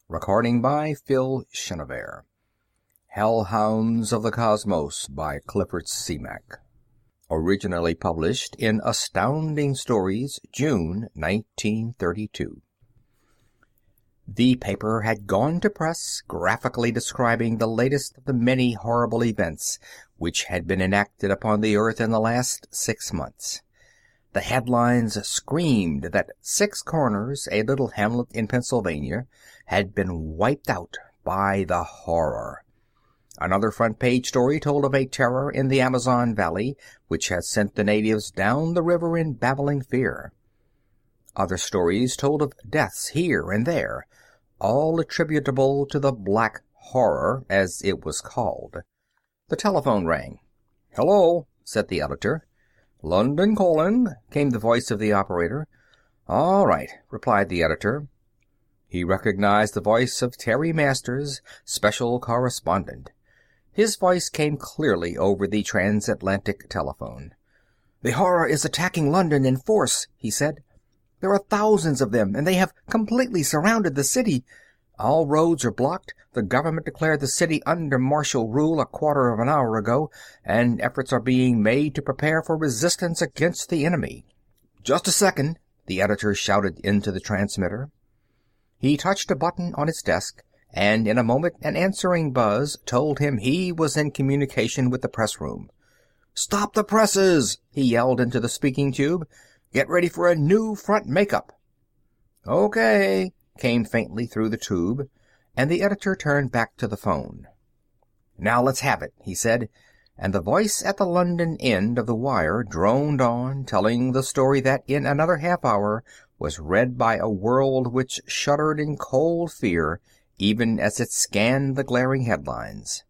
Recording by Phil Chenevert. Hellhounds of the Cosmos by Clifford Simak. Originally published in Astounding Stories, June 1932. The paper had gone to press, graphically describing the latest of the many horrible events which had been enacted upon the earth in the last 6 months. The headlines screamed that Six Corners, a little hamlet in Pennsylvania, had been wiped out by the horror. Another front-page story told of a terror in the Amazon Valley which had sent the natives down the river in babbling fear. Other stories told of deaths here and there, all attributable to the Black Horror, as it was called. The telephone rang. "Hello," said the editor. "London calling," came the voice of the operator. "All right," replied the editor. He recognized the voice of Terry Masters, special correspondent. His voice came clearly over the transatlantic telephone. "The horror is attacking London in force," he said. "There are thousands of them, and they have completely surrounded the city. All roads are blocked. The government declared the city under martial rule a quarter of an hour ago, and efforts are being made to prepare for resistance against the enemy." "Just a second," the editor shouted into the transmitter. He touched a button on his desk, and in a moment an answering buzz told him he was in communication with the press room. "Stop the presses!" he yelled into the speaking tube. "Get ready for a new front makeup." "Okay," came faintly through the tube, and the editor turned back to the phone. "Now let's have it," he said, and the voice at the London end of the wire droned on, telling the story that in another half-hour was read by a world which shuddered in cold fear even as it scanned the glaring headlines.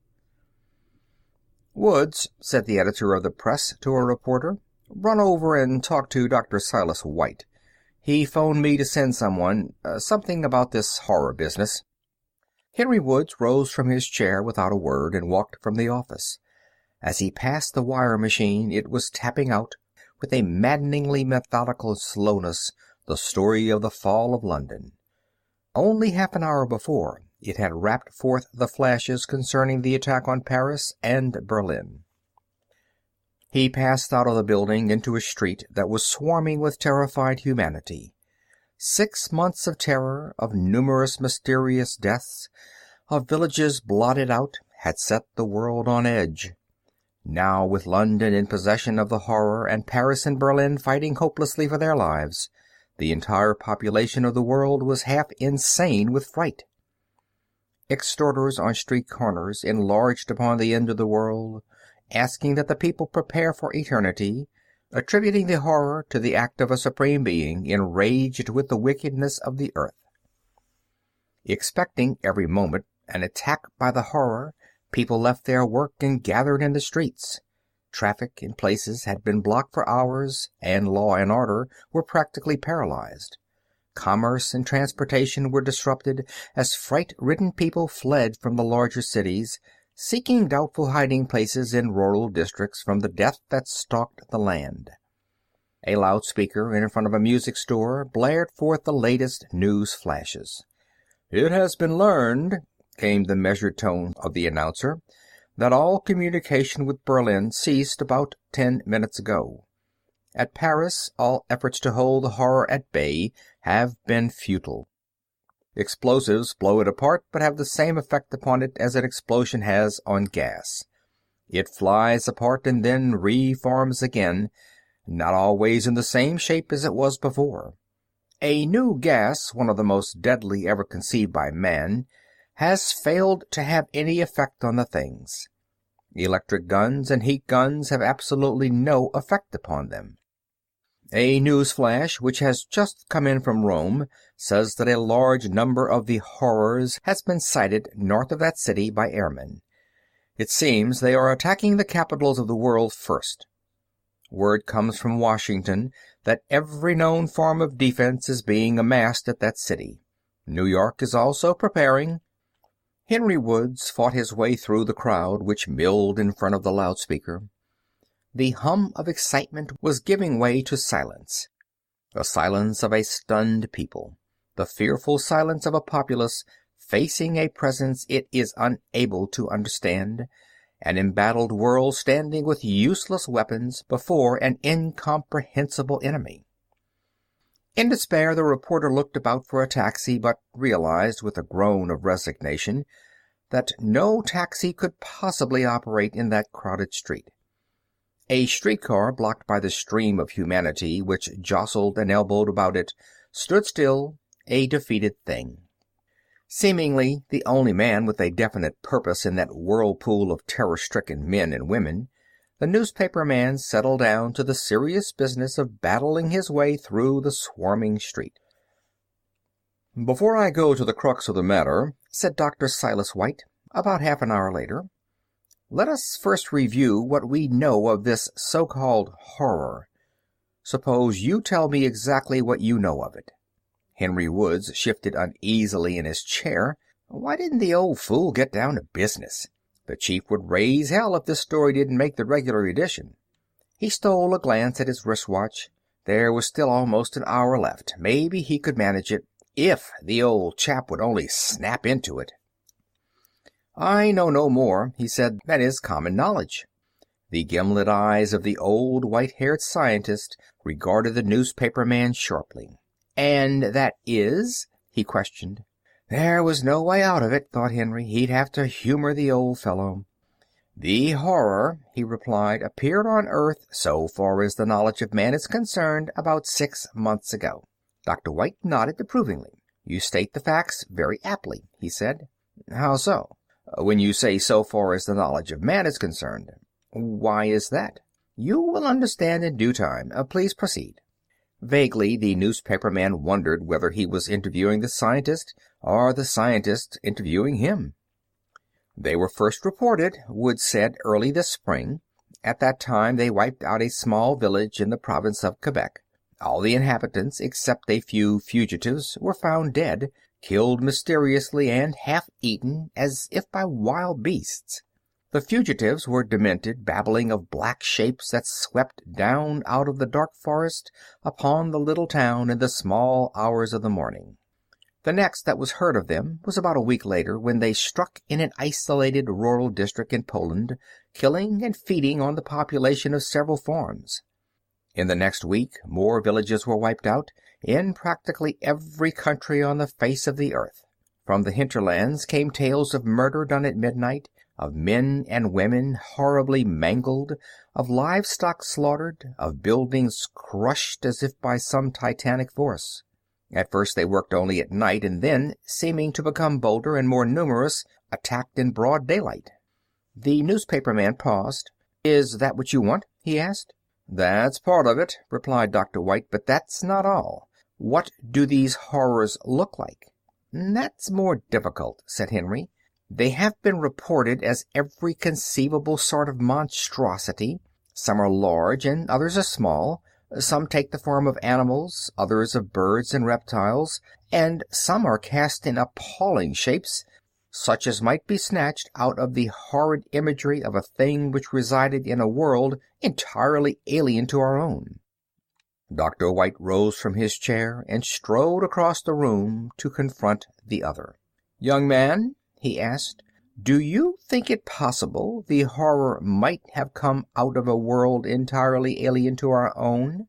"Woods," said the editor of the Press to a reporter, "run over and talk to Dr. Silas White. He phoned me to send something about this horror business." Henry Woods rose from his chair without a word and walked from the office. As he passed the wire machine, it was tapping out, with a maddeningly methodical slowness, the story of the fall of London. Only half an hour before, it had rapped forth the flashes concerning the attack on Paris and Berlin. He passed out of the building into a street that was swarming with terrified humanity. 6 months of terror, of numerous mysterious deaths, of villages blotted out, had set the world on edge. Now, with London in possession of the horror and Paris and Berlin fighting hopelessly for their lives, the entire population of the world was half insane with fright. Extorters on street corners enlarged upon the end of the world, asking that the people prepare for eternity, attributing the horror to the act of a supreme being enraged with the wickedness of the earth. Expecting every moment an attack by the horror, people left their work and gathered in the streets. Traffic in places had been blocked for hours, and law and order were practically paralyzed. Commerce and transportation were disrupted as fright-ridden people fled from the larger cities, seeking doubtful hiding places in rural districts from the death that stalked the land. A loudspeaker in front of a music store blared forth the latest news flashes. "It has been learned," came the measured tone of the announcer, "that all communication with Berlin ceased about 10 minutes ago. At Paris, all efforts to hold the horror at bay have been futile. Explosives blow it apart but have the same effect upon it as an explosion has on gas. It flies apart and then reforms again, not always in the same shape as it was before. A new gas, one of the most deadly ever conceived by man, has failed to have any effect on the things. Electric guns and heat guns have absolutely no effect upon them. A news flash which has just come in from Rome says that a large number of the horrors has been sighted north of that city by airmen. It seems they are attacking the capitals of the world first. Word comes from Washington that every known form of defense is being amassed at that city. New York is also preparing." Henry Woods fought his way through the crowd which milled in front of the loudspeaker. The hum of excitement was giving way to silence. The silence of a stunned people. The fearful silence of a populace facing a presence it is unable to understand, an embattled world standing with useless weapons before an incomprehensible enemy. In despair, the reporter looked about for a taxi, but realized with a groan of resignation that no taxi could possibly operate in that crowded street. A streetcar, blocked by the stream of humanity which jostled and elbowed about it, stood still, a defeated thing. Seemingly the only man with a definite purpose in that whirlpool of terror-stricken men and women, the newspaper man settled down to the serious business of battling his way through the swarming street. "Before I go to the crux of the matter," said Dr. Silas White, about half an hour later, "let us first review what we know of this so-called horror. Suppose you tell me exactly what you know of it." Henry Woods shifted uneasily in his chair. Why didn't the old fool get down to business? The chief would raise hell if this story didn't make the regular edition. He stole a glance at his wristwatch. There was still almost an hour left. Maybe he could manage it, if the old chap would only snap into it. "I know no more," he said, "than is common knowledge." The gimlet eyes of the old white-haired scientist regarded the newspaper man sharply. "And that is?" he questioned. There was no way out of it, thought Henry. He'd have to humor the old fellow. "The horror," he replied, "appeared on Earth, so far as the knowledge of man is concerned, about 6 months ago." Dr. White nodded approvingly. "You state the facts very aptly," he said. "How so?" "When you say so far as the knowledge of man is concerned." "Why is that?" "You will understand in due time. Please proceed." Vaguely, the newspaper man wondered whether he was interviewing the scientist or the scientist interviewing him. "They were first reported," Woods said, "early this spring. At that time they wiped out a small village in the province of Quebec. All the inhabitants, except a few fugitives, were found dead, killed mysteriously and half eaten, as if by wild beasts. The fugitives were demented, babbling of black shapes that swept down out of the dark forest upon the little town in the small hours of the morning. The next that was heard of them was about a week later, when they struck in an isolated rural district in Poland, killing and feeding on the population of several farms. In the next week, more villages were wiped out, in practically every country on the face of the earth. From the hinterlands came tales of murder done at midnight, of men and women horribly mangled, of livestock slaughtered, of buildings crushed as if by some titanic force. At first they worked only at night, and then, seeming to become bolder and more numerous, attacked in broad daylight. The newspaper man paused. "Is that what you want?" he asked. "That's part of it," replied Dr. White, "but that's not all. What do these horrors look like?" "That's more difficult," said Henry. "They have been reported as every conceivable sort of monstrosity. Some are large and others are small. Some take the form of animals, others of birds and reptiles, and some are cast in appalling shapes, such as might be snatched out of the horrid imagery of a thing which resided in a world entirely alien to our own." Dr. White rose from his chair and strode across the room to confront the other. "Young man," he asked, "do you think it possible the horror might have come out of a world entirely alien to our own?"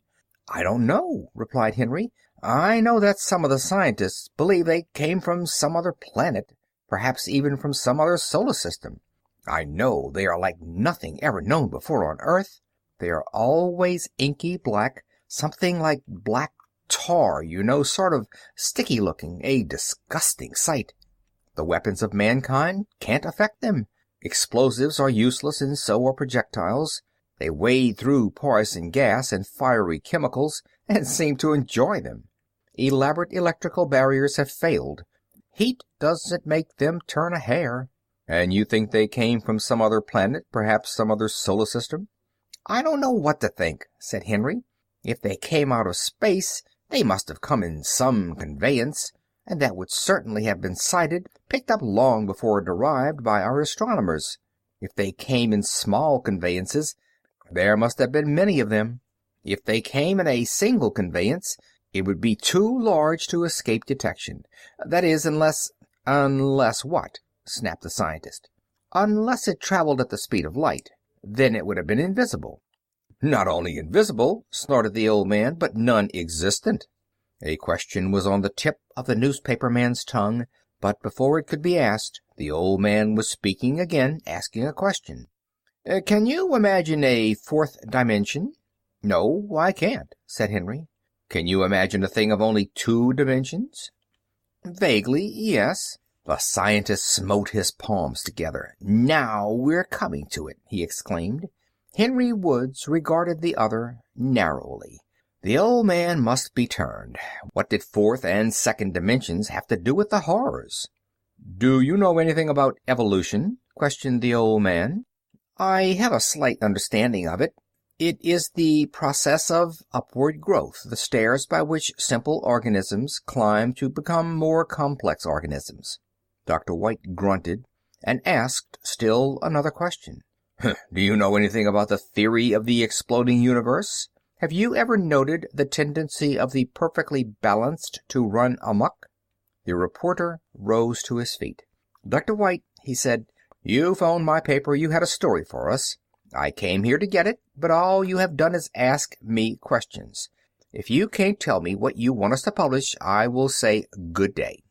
"I don't know," replied Henry. "I know that some of the scientists believe they came from some other planet, perhaps even from some other solar system. I know they are like nothing ever known before on Earth. They are always inky black, something like black tar, you know, sort of sticky looking, a disgusting sight. The weapons of mankind can't affect them. Explosives are useless, and so are projectiles. They wade through poison gas and fiery chemicals and seem to enjoy them. Elaborate electrical barriers have failed. Heat doesn't make them turn a hair." "And you think they came from some other planet, perhaps some other solar system?" "I don't know what to think," said Henry. "If they came out of space, they must have come in some conveyance, and that would certainly have been sighted, picked up long before it arrived by our astronomers. If they came in small conveyances, there must have been many of them. If they came in a single conveyance, it would be too large to escape detection. That is, unless—" Unless what? Snapped the scientist. Unless it traveled at the speed of light. Then it would have been invisible. Not only invisible, snorted the old man, but non-existent. A question was on the tip of the newspaperman's tongue, but before it could be asked, the old man was speaking again, asking a question. Can you imagine a fourth dimension? No, I can't, said Henry. Can you imagine a thing of only 2 dimensions? Vaguely, yes. The scientist smote his palms together. Now we're coming to it, he exclaimed. Henry Woods regarded the other narrowly. The old man must be turned. What did fourth and second dimensions have to do with the horrors? Do you know anything about evolution? Questioned the old man. I have a slight understanding of it. It is the process of upward growth, the stairs by which simple organisms climb to become more complex organisms. Dr. White grunted and asked still another question. Do you know anything about the theory of the exploding universe? Have you ever noted the tendency of the perfectly balanced to run amok? The reporter rose to his feet. Dr. White, he said, you phoned my paper you had a story for us. I came here to get it, but all you have done is ask me questions. If you can't tell me what you want us to publish, I will say good day.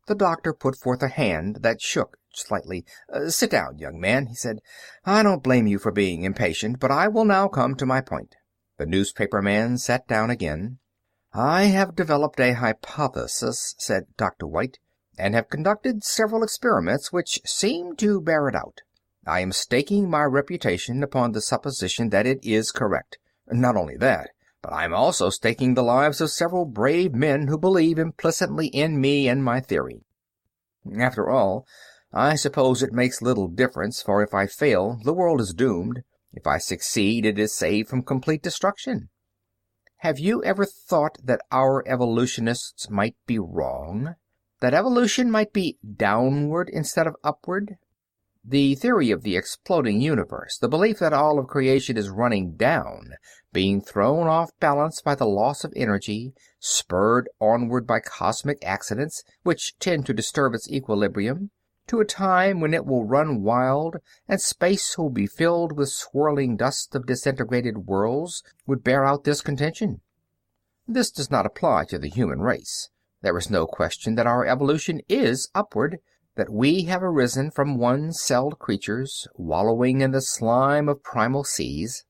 The doctor put forth a hand that shook slightly. Sit down, young man, he said. I don't blame you for being impatient, but I will now come to my point. The newspaper man sat down again. I have developed a hypothesis, said Dr. White, and have conducted several experiments which seem to bear it out. I am staking my reputation upon the supposition that it is correct. Not only that, but I am also staking the lives of several brave men who believe implicitly in me and my theory. After all, I suppose it makes little difference, for if I fail, the world is doomed. If I succeed, it is saved from complete destruction. Have you ever thought that our evolutionists might be wrong? That evolution might be downward instead of upward? The theory of the exploding universe, the belief that all of creation is running down, being thrown off balance by the loss of energy, spurred onward by cosmic accidents which tend to disturb its equilibrium, to a time when it will run wild and space will be filled with swirling dust of disintegrated worlds, would bear out this contention. This does not apply to the human race. There is no question that our evolution is upward, that we have arisen from one-celled creatures wallowing in the slime of primal seas.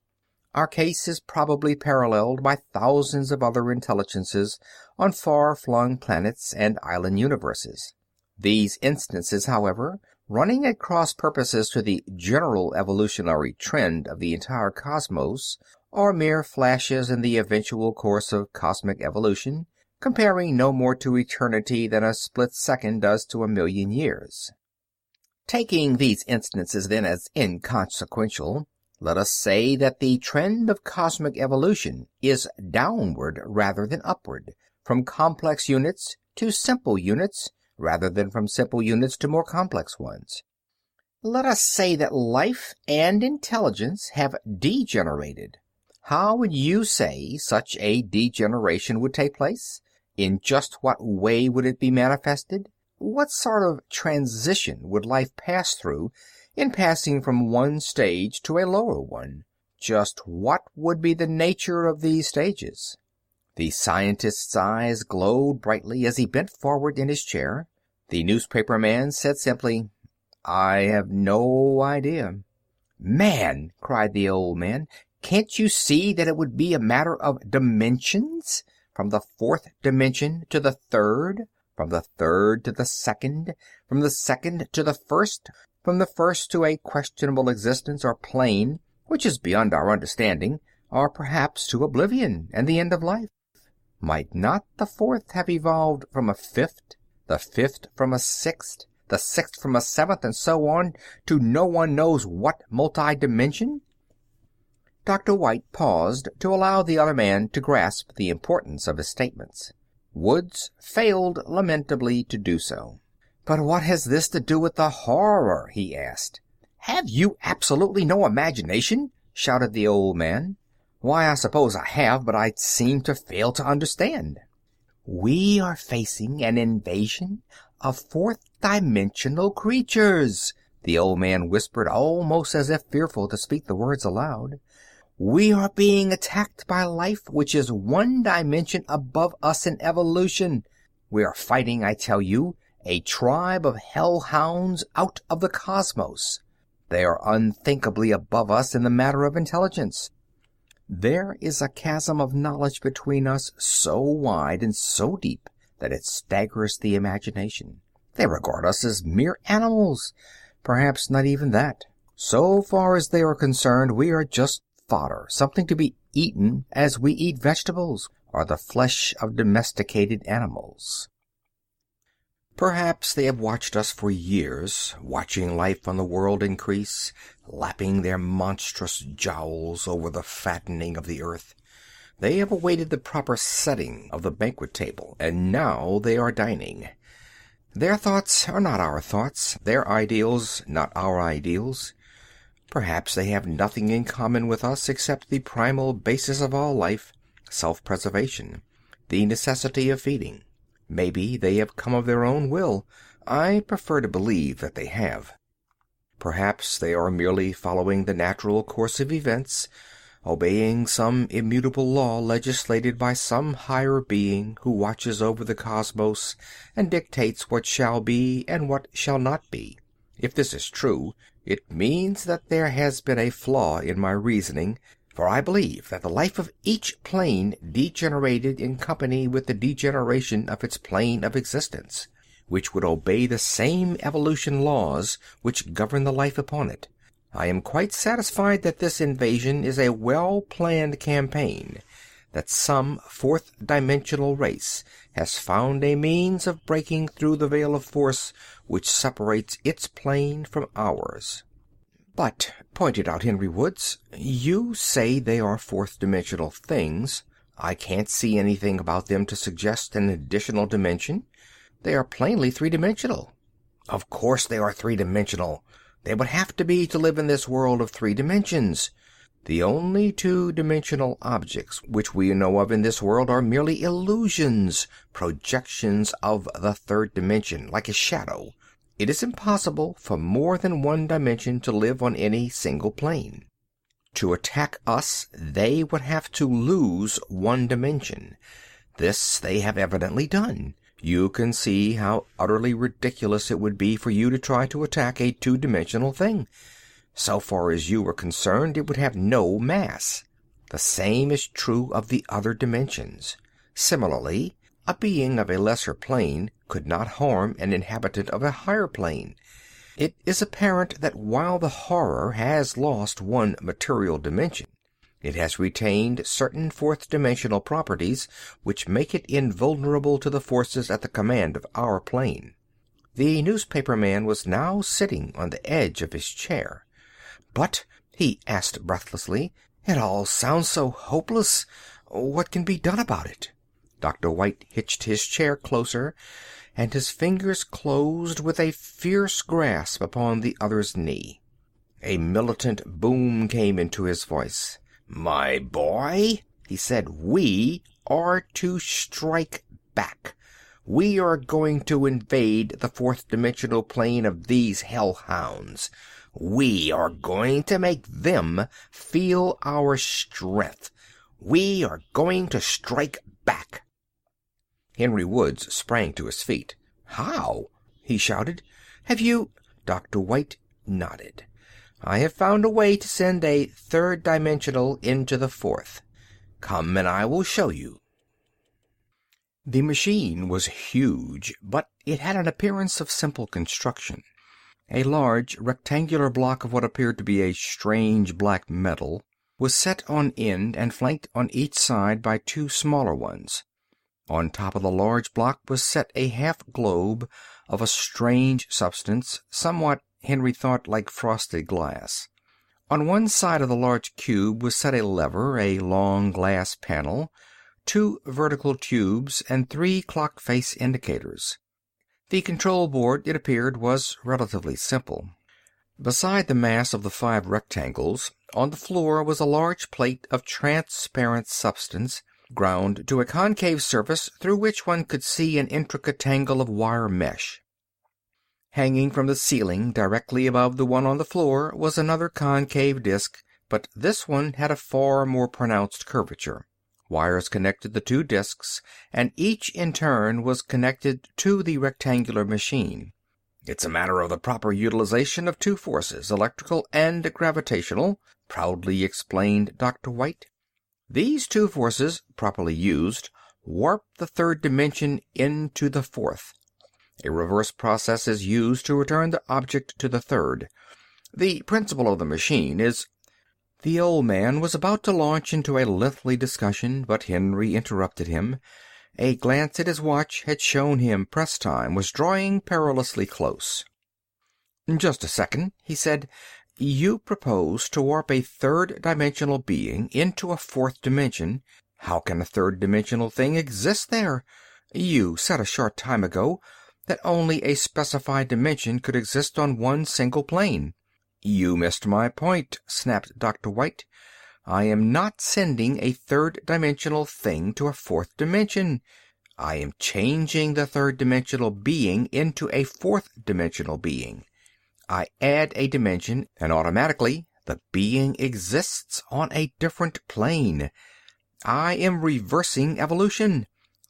Our case is probably paralleled by thousands of other intelligences on far-flung planets and island universes. These instances, however, running at cross purposes to the general evolutionary trend of the entire cosmos, are mere flashes in the eventual course of cosmic evolution, comparing no more to eternity than a split second does to 1,000,000 years. Taking these instances, then, as inconsequential, let us say that the trend of cosmic evolution is downward rather than upward, from complex units to simple units, rather than from simple units to more complex ones. Let us say that life and intelligence have degenerated. How would you say such a degeneration would take place? In just what way would it be manifested? What sort of transition would life pass through in passing from one stage to a lower one? Just what would be the nature of these stages? The scientist's eyes glowed brightly as he bent forward in his chair. The newspaper man said simply, I have no idea. Man, cried the old man, can't you see that it would be a matter of dimensions? From the fourth dimension to the third, from the third to the second, from the second to the first, from the first to a questionable existence or plane, which is beyond our understanding, or perhaps to oblivion and the end of life. Might not the fourth have evolved from a fifth, the fifth from a sixth, the sixth from a seventh, and so on, to no one knows what multi-dimension? Dr. White paused to allow the other man to grasp the importance of his statements. Woods failed lamentably to do so. But what has this to do with the horror? He asked. Have you absolutely no imagination? Shouted the old man. Why, I suppose I have, but I seem to fail to understand. We are facing an invasion of fourth-dimensional creatures," the old man whispered, almost as if fearful to speak the words aloud. "We are being attacked by life which is one dimension above us in evolution. We are fighting, I tell you, a tribe of hellhounds out of the cosmos. They are unthinkably above us in the matter of intelligence. There is a chasm of knowledge between us so wide and so deep that it staggers the imagination. They regard us as mere animals, perhaps not even that. So far as they are concerned, we are just fodder, something to be eaten as we eat vegetables or the flesh of domesticated animals. Perhaps they have watched us for years, watching life on the world increase, lapping their monstrous jowls over the fattening of the earth. They have awaited the proper setting of the banquet table, and now they are dining. Their thoughts are not our thoughts, their ideals not our ideals. Perhaps they have nothing in common with us except the primal basis of all life, self-preservation, the necessity of feeding. Maybe they have come of their own will. I prefer to believe that they have. Perhaps they are merely following the natural course of events, obeying some immutable law legislated by some higher being who watches over the cosmos and dictates what shall be and what shall not be. If this is true, it means that there has been a flaw in my reasoning, for I believe that the life of each plane degenerated in company with the degeneration of its plane of existence, which would obey the same evolution laws which govern the life upon it. I am quite satisfied that this invasion is a well-planned campaign, that some fourth-dimensional race has found a means of breaking through the veil of force which separates its plane from ours. "But," pointed out Henry Woods, "you say they are fourth-dimensional things. I can't see anything about them to suggest an additional dimension. They are plainly three-dimensional." "Of course they are three-dimensional. They would have to be to live in this world of three dimensions. The only two-dimensional objects which we know of in this world are merely illusions, projections of the third dimension, like a shadow. It is impossible for more than one dimension to live on any single plane. To attack us, they would have to lose one dimension. This they have evidently done. You can see how utterly ridiculous it would be for you to try to attack a two-dimensional thing. So far as you were concerned, it would have no mass. The same is true of the other dimensions. Similarly, a being of a lesser plane could not harm an inhabitant of a higher plane. It is apparent that while the horror has lost one material dimension, it has retained certain fourth-dimensional properties which make it invulnerable to the forces at the command of our plane." The newspaper man was now sitting on the edge of his chair. "But," he asked breathlessly, "it all sounds so hopeless. What can be done about it?" Dr. White hitched his chair closer, and his fingers closed with a fierce grasp upon the other's knee. A militant boom came into his voice. "My boy," he said, "we are to strike back. We are going to invade the fourth-dimensional plane of these hellhounds. We are going to make them feel our strength. We are going to strike back." Henry Woods sprang to his feet. "How?" he shouted. "Have you—" Dr. White nodded. "I have found a way to send a third-dimensional into the fourth. Come and I will show you." The machine was huge, but it had an appearance of simple construction. A large rectangular block of what appeared to be a strange black metal was set on end and flanked on each side by two smaller ones. On top of the large block was set a half-globe of a strange substance, somewhat, Henry thought, like frosted glass. On one side of the large cube was set a lever, a long glass panel, two vertical tubes, and three clock-face indicators. The control board, it appeared, was relatively simple. Beside the mass of the five rectangles, on the floor was a large plate of transparent substance, ground to a concave surface through which one could see an intricate tangle of wire mesh. Hanging from the ceiling directly above the one on the floor was another concave disc, but this one had a far more pronounced curvature. Wires connected the two discs, and each in turn was connected to the rectangular machine. "It's a matter of the proper utilization of two forces, electrical and gravitational," proudly explained Dr. White. "These two forces, properly used, warp the third dimension into the fourth. A reverse process is used to return the object to the third. The principle of the machine is—" The old man was about to launch into a lengthy discussion, but Henry interrupted him. A glance at his watch had shown him press time was drawing perilously close. "Just a second," he said. "You propose to warp a third-dimensional being into a fourth dimension. How can a third-dimensional thing exist there? You said a short time ago that only a specified dimension could exist on one single plane." "You missed my point," snapped Dr. White. "I am not sending a third-dimensional thing to a fourth dimension. I am changing the third-dimensional being into a fourth-dimensional being. I add a dimension, and automatically the being exists on a different plane. I am reversing evolution.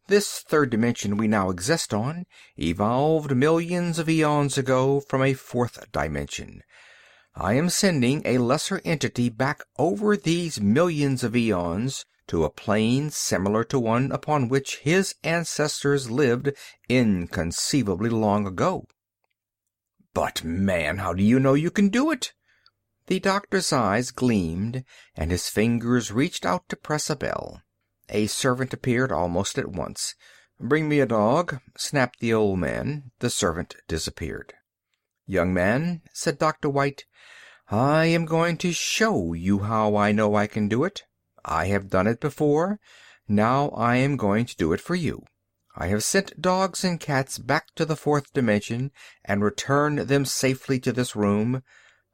This third dimension we now exist on evolved millions of eons ago from a fourth dimension. I am sending a lesser entity back over these millions of eons to a plane similar to one upon which his ancestors lived inconceivably long ago." "But, man, how do you know you can do it?" The doctor's eyes gleamed, and his fingers reached out to press a bell. A servant appeared almost at once. "Bring me a dog," snapped the old man. The servant disappeared. "Young man," said Dr. White, "I am going to show you how I know I can do it. I have done it before. Now I am going to do it for you. I have sent dogs and cats back to the fourth dimension and returned them safely to this room.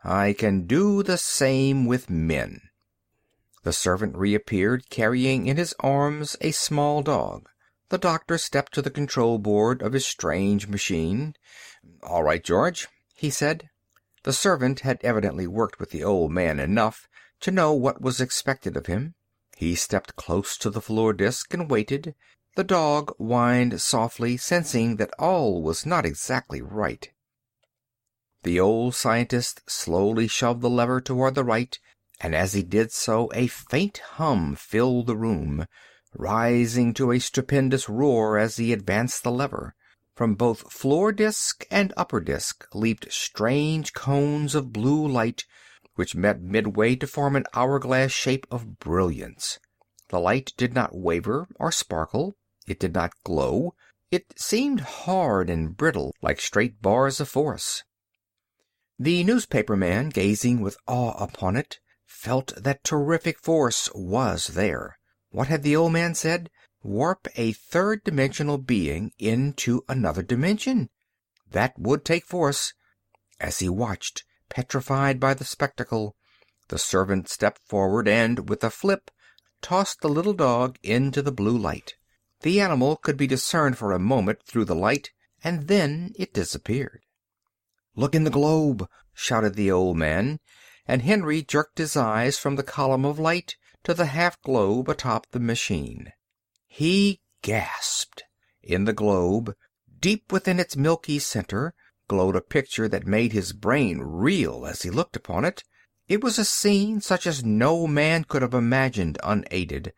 I can do the same with men." The servant reappeared, carrying in his arms a small dog. The doctor stepped to the control board of his strange machine. "All right, George," he said. The servant had evidently worked with the old man enough to know what was expected of him. He stepped close to the floor disk and waited. The dog whined softly, sensing that all was not exactly right. The old scientist slowly shoved the lever toward the right, and as he did so a faint hum filled the room, rising to a stupendous roar as he advanced the lever. From both floor disk and upper disk leaped strange cones of blue light, which met midway to form an hourglass shape of brilliance. The light did not waver or sparkle. It did not glow. It seemed hard and brittle, like straight bars of force. The newspaper man, gazing with awe upon it, felt that terrific force was there. What had the old man said? Warp a third-dimensional being into another dimension. That would take force. As he watched, petrified by the spectacle, the servant stepped forward and, with a flip, tossed the little dog into the blue light. The animal could be discerned for a moment through the light, and then it disappeared. "Look in the globe!" shouted the old man, and Henry jerked his eyes from the column of light to the half-globe atop the machine. He gasped. In the globe, deep within its milky center, glowed a picture that made his brain reel as he looked upon it. It was a scene such as no man could have imagined unaided.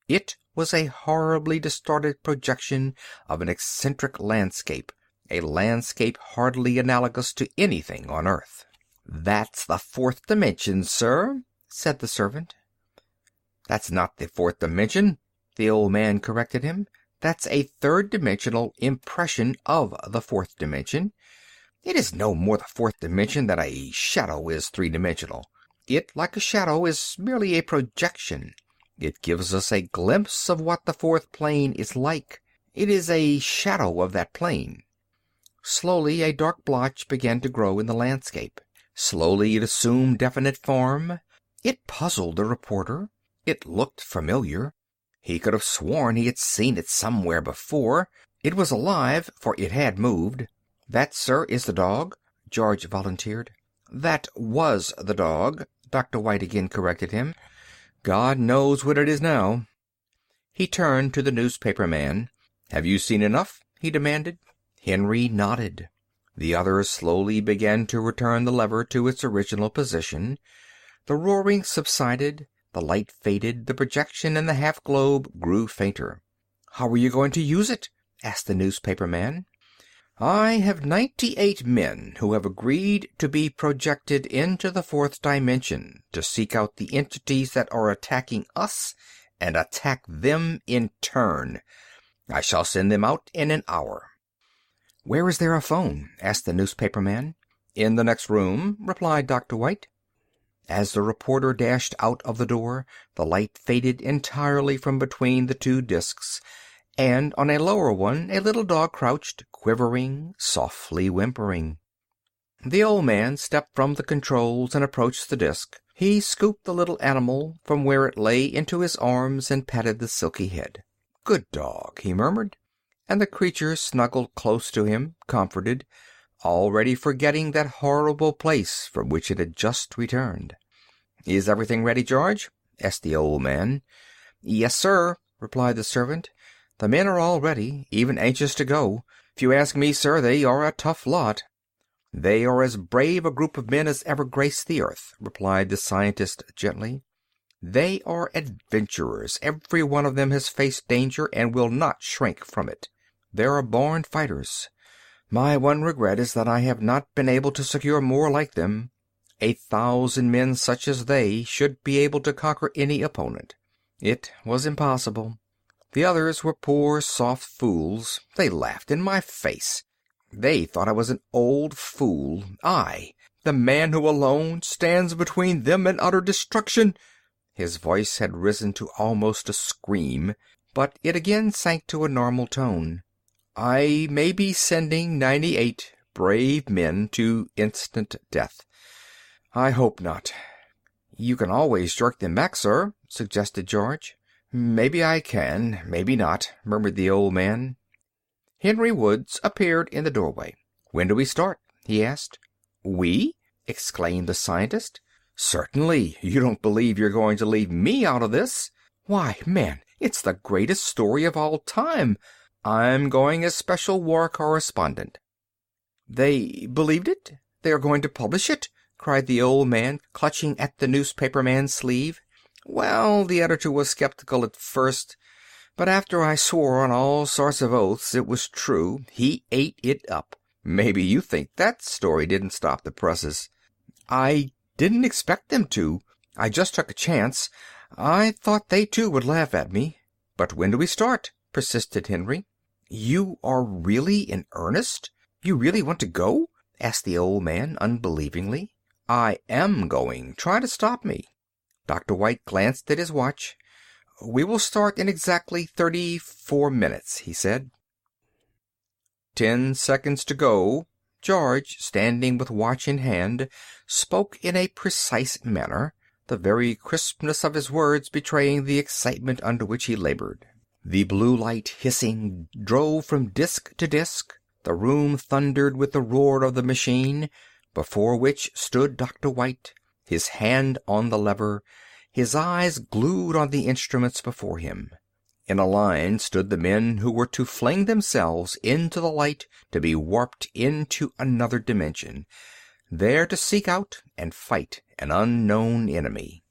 It was a horribly distorted projection of an eccentric landscape, a landscape hardly analogous to anything on Earth. "That's the fourth dimension, sir," said the servant. "That's not the fourth dimension," the old man corrected him. "That's a third-dimensional impression of the fourth dimension. It is no more the fourth dimension than a shadow is three-dimensional. It, like a shadow, is merely a projection. It gives us a glimpse of what the fourth plane is like. It is a shadow of that plane." Slowly a dark blotch began to grow in the landscape. Slowly it assumed definite form. It puzzled the reporter. It looked familiar. He could have sworn he had seen it somewhere before. It was alive, for it had moved. "That, sir, is the dog," George volunteered. "That was the dog," Dr. White again corrected him. "God knows what it is now." He turned to the newspaper man. "Have you seen enough?" he demanded. Henry nodded. The others slowly began to return the lever to its original position. The roaring subsided, the light faded, the projection in the half-globe grew fainter. "How are you going to use it?" asked the newspaper man. "I have 98 men who have agreed to be projected into the fourth dimension to seek out the entities that are attacking us and attack them in turn. I shall send them out in an hour." "Where is there a phone?" asked the newspaper man. "In the next room," replied Dr. White. As the reporter dashed out of the door, the light faded entirely from between the two discs, and on a lower one a little dog crouched, quivering, softly whimpering. The old man stepped from the controls and approached the disc. He scooped the little animal from where it lay into his arms and patted the silky head. "Good dog," he murmured, and the creature snuggled close to him, comforted, already forgetting that horrible place from which it had just returned. "Is everything ready, George?" asked the old man. "Yes, sir," replied the servant. "The men are all ready, even anxious to go. If you ask me, sir, they are a tough lot." "They are as brave a group of men as ever graced the earth," replied the scientist gently. "They are adventurers. Every one of them has faced danger and will not shrink from it. They are born fighters. My one regret is that I have not been able to secure more like them. 1,000 men such as they should be able to conquer any opponent. It was impossible. The others were poor, soft fools. They laughed in my face. They thought I was an old fool. I, the man who alone stands between them and utter destruction." His voice had risen to almost a scream, but it again sank to a normal tone. "I may be sending 98 brave men to instant death. I hope not." "You can always jerk them back, sir," suggested George. "Maybe I can, maybe not," murmured the old man. Henry Woods appeared in the doorway. "When do we start?" he asked. "We?" exclaimed the scientist. "Certainly. You don't believe you're going to leave me out of this? Why, man, it's the greatest story of all time. I'm going as special war correspondent." "They believed it? They are going to publish it?" cried the old man, clutching at the newspaper man's sleeve. "Well, the editor was skeptical at first, but after I swore on all sorts of oaths it was true, he ate it up. Maybe you think that story didn't stop the presses." "I didn't expect them to. I just took a chance. I thought they too would laugh at me." "But when do we start?" persisted Henry. "You are really in earnest? You really want to go?" asked the old man unbelievingly. "I am going. Try to stop me." Dr. White glanced at his watch. "We will start in exactly 34 minutes," he said. 10 seconds to go. George, standing with watch in hand, spoke in a precise manner, the very crispness of his words betraying the excitement under which he labored. The blue light, hissing, drove from disk to disk. The room thundered with the roar of the machine, before which stood Dr. White, his hand on the lever, his eyes glued on the instruments before him. In a line stood the men who were to fling themselves into the light to be warped into another dimension, there to seek out and fight an unknown enemy.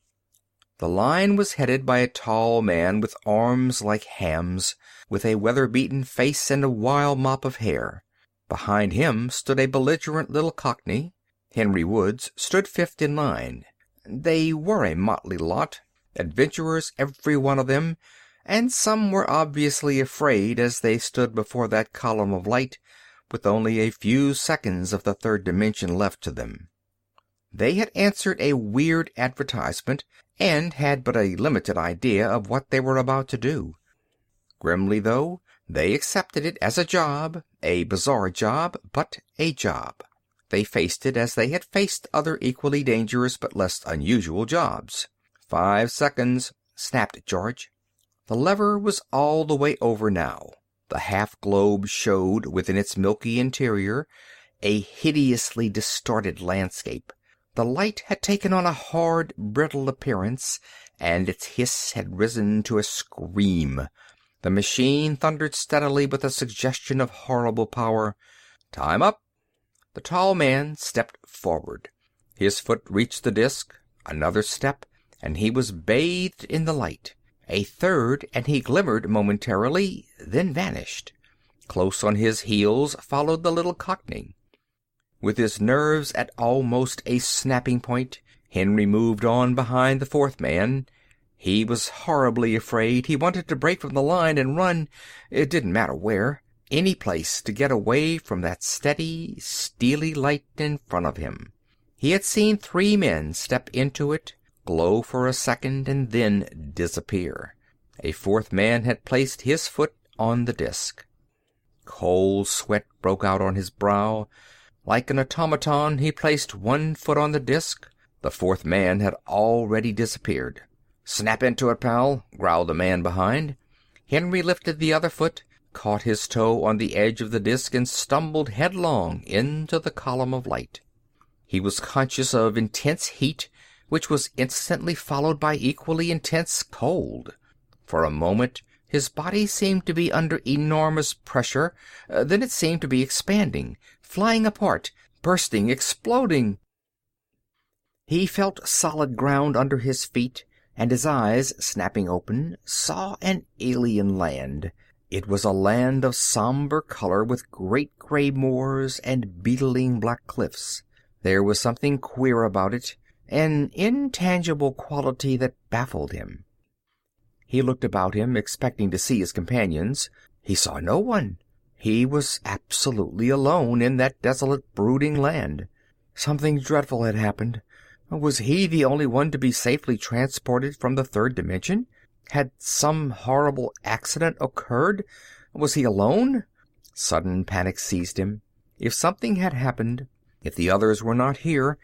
The line was headed by a tall man with arms like hams, with a weather-beaten face and a wild mop of hair. Behind him stood a belligerent little cockney. Henry Woods stood fifth in line. They were a motley lot, adventurers every one of them, and some were obviously afraid as they stood before that column of light, with only a few seconds of the third dimension left to them. They had answered a weird advertisement, and had but a limited idea of what they were about to do. Grimly, though, they accepted it as a job, a bizarre job, but a job. They faced it as they had faced other equally dangerous but less unusual jobs. 5 seconds, snapped George. The lever was all the way over now. The half-globe showed within its milky interior a hideously distorted landscape. The light had taken on a hard, brittle appearance, and its hiss had risen to a scream. The machine thundered steadily with a suggestion of horrible power. "Time up!" The tall man stepped forward. His foot reached the disk. Another step, and he was bathed in the light. A third, and he glimmered momentarily, then vanished. Close on his heels followed the little Cockney. With his nerves at almost a snapping point, Henry moved on behind the fourth man. He was horribly afraid. He wanted to break from the line and run. It didn't matter where. Any place to get away from that steady, steely light in front of him. He had seen 3 men step into it, glow for a second, and then disappear. A fourth man had placed his foot on the disk. Cold sweat broke out on his brow. Like an automaton, he placed one foot on the disk. The fourth man had already disappeared. "Snap into it, pal," growled the man behind. Henry lifted the other foot, caught his toe on the edge of the disk, and stumbled headlong into the column of light. He was conscious of intense heat, which was instantly followed by equally intense cold. For a moment his body seemed to be under enormous pressure, then it seemed to be expanding, flying apart, bursting, exploding. He felt solid ground under his feet, and his eyes, snapping open, saw an alien land. It was a land of somber color with great gray moors and beetling black cliffs. There was something queer about it, an intangible quality that baffled him. He looked about him, expecting to see his companions. He saw no one. He was absolutely alone in that desolate, brooding land. Something dreadful had happened. Was he the only one to be safely transported from the third dimension? Had some horrible accident occurred? Was he alone? Sudden panic seized him. If something had happened, if the others were not here,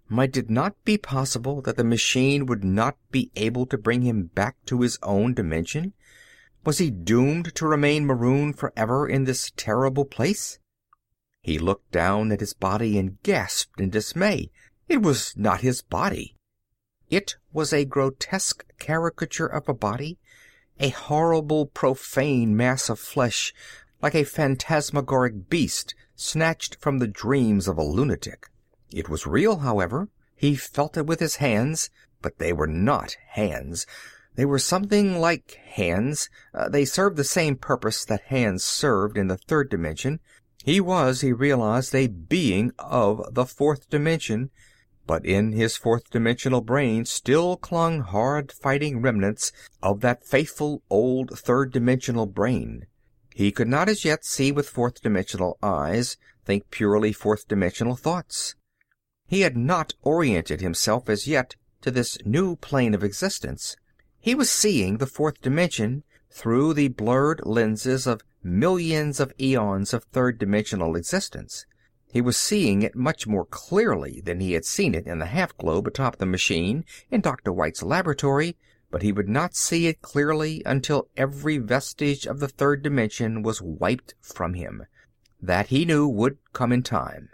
might it not be possible that the machine would not be able to bring him back to his own dimension? Was he doomed to remain marooned forever in this terrible place? He looked down at his body and gasped in dismay. It was not his body. It was a grotesque caricature of a body, a horrible, profane mass of flesh, like a phantasmagoric beast snatched from the dreams of a lunatic. It was real, however. He felt it with his hands, but they were not hands. They were something like hands. They served the same purpose that hands served in the third dimension. He was, he realized, a being of the fourth dimension, but in his fourth-dimensional brain still clung hard-fighting remnants of that faithful old third-dimensional brain. He could not as yet see with fourth-dimensional eyes, think purely fourth-dimensional thoughts. He had not oriented himself as yet to this new plane of existence. He was seeing the fourth dimension through the blurred lenses of millions of eons of third-dimensional existence. He was seeing it much more clearly than he had seen it in the half-globe atop the machine in Dr. White's laboratory, but he would not see it clearly until every vestige of the third dimension was wiped from him. That, he knew, would come in time.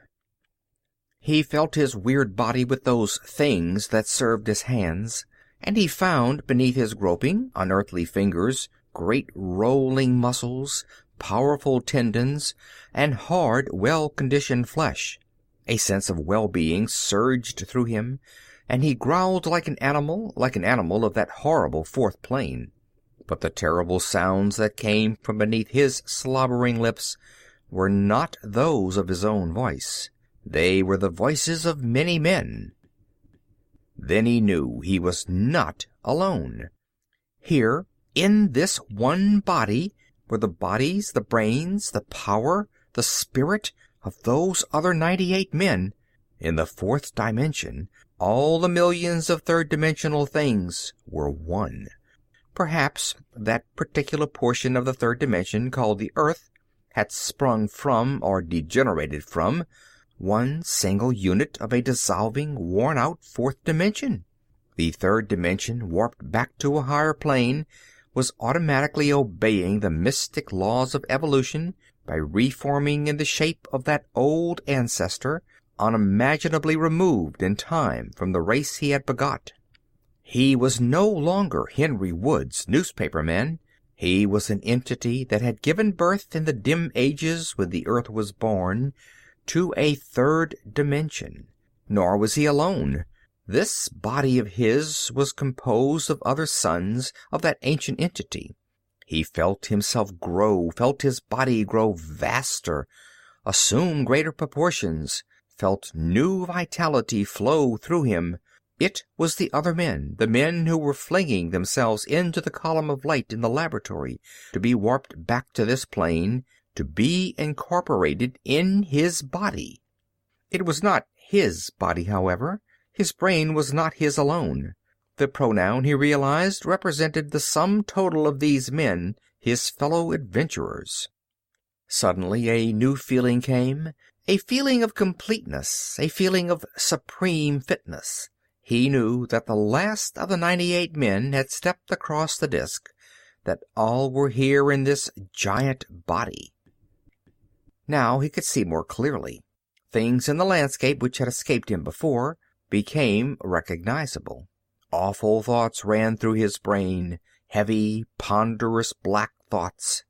He felt his weird body with those things that served as hands, and he found beneath his groping, unearthly fingers great rolling muscles, powerful tendons, and hard, well-conditioned flesh. A sense of well-being surged through him, and he growled like an animal of that horrible fourth plane. But the terrible sounds that came from beneath his slobbering lips were not those of his own voice. They were the voices of many men. Then he knew he was not alone. Here, in this one body, were the bodies, the brains, the power, the spirit of those other 98 men. In the fourth dimension, all the millions of third-dimensional things were one. Perhaps that particular portion of the third dimension called the Earth had sprung from, or degenerated from, one single unit of a dissolving, worn-out fourth dimension. The third dimension warped back to a higher plane, was automatically obeying the mystic laws of evolution by reforming in the shape of that old ancestor, unimaginably removed in time from the race he had begot. He was no longer Henry Woods, newspaperman. He was an entity that had given birth in the dim ages when the earth was born to a third dimension. Nor was he alone. This body of his was composed of other sons of that ancient entity. He felt himself grow, felt his body grow vaster, assume greater proportions, felt new vitality flow through him. It was the other men, the men who were flinging themselves into the column of light in the laboratory, to be warped back to this plane, to be incorporated in his body. It was not his body, however. His brain was not his alone. The pronoun, he realized, represented the sum total of these men, his fellow adventurers. Suddenly a new feeling came, a feeling of completeness, a feeling of supreme fitness. He knew that the last of the 98 men had stepped across the disk, that all were here in this giant body. Now he could see more clearly. Things in the landscape which had escaped him before became recognizable. Awful thoughts ran through his brain, heavy, ponderous black thoughts.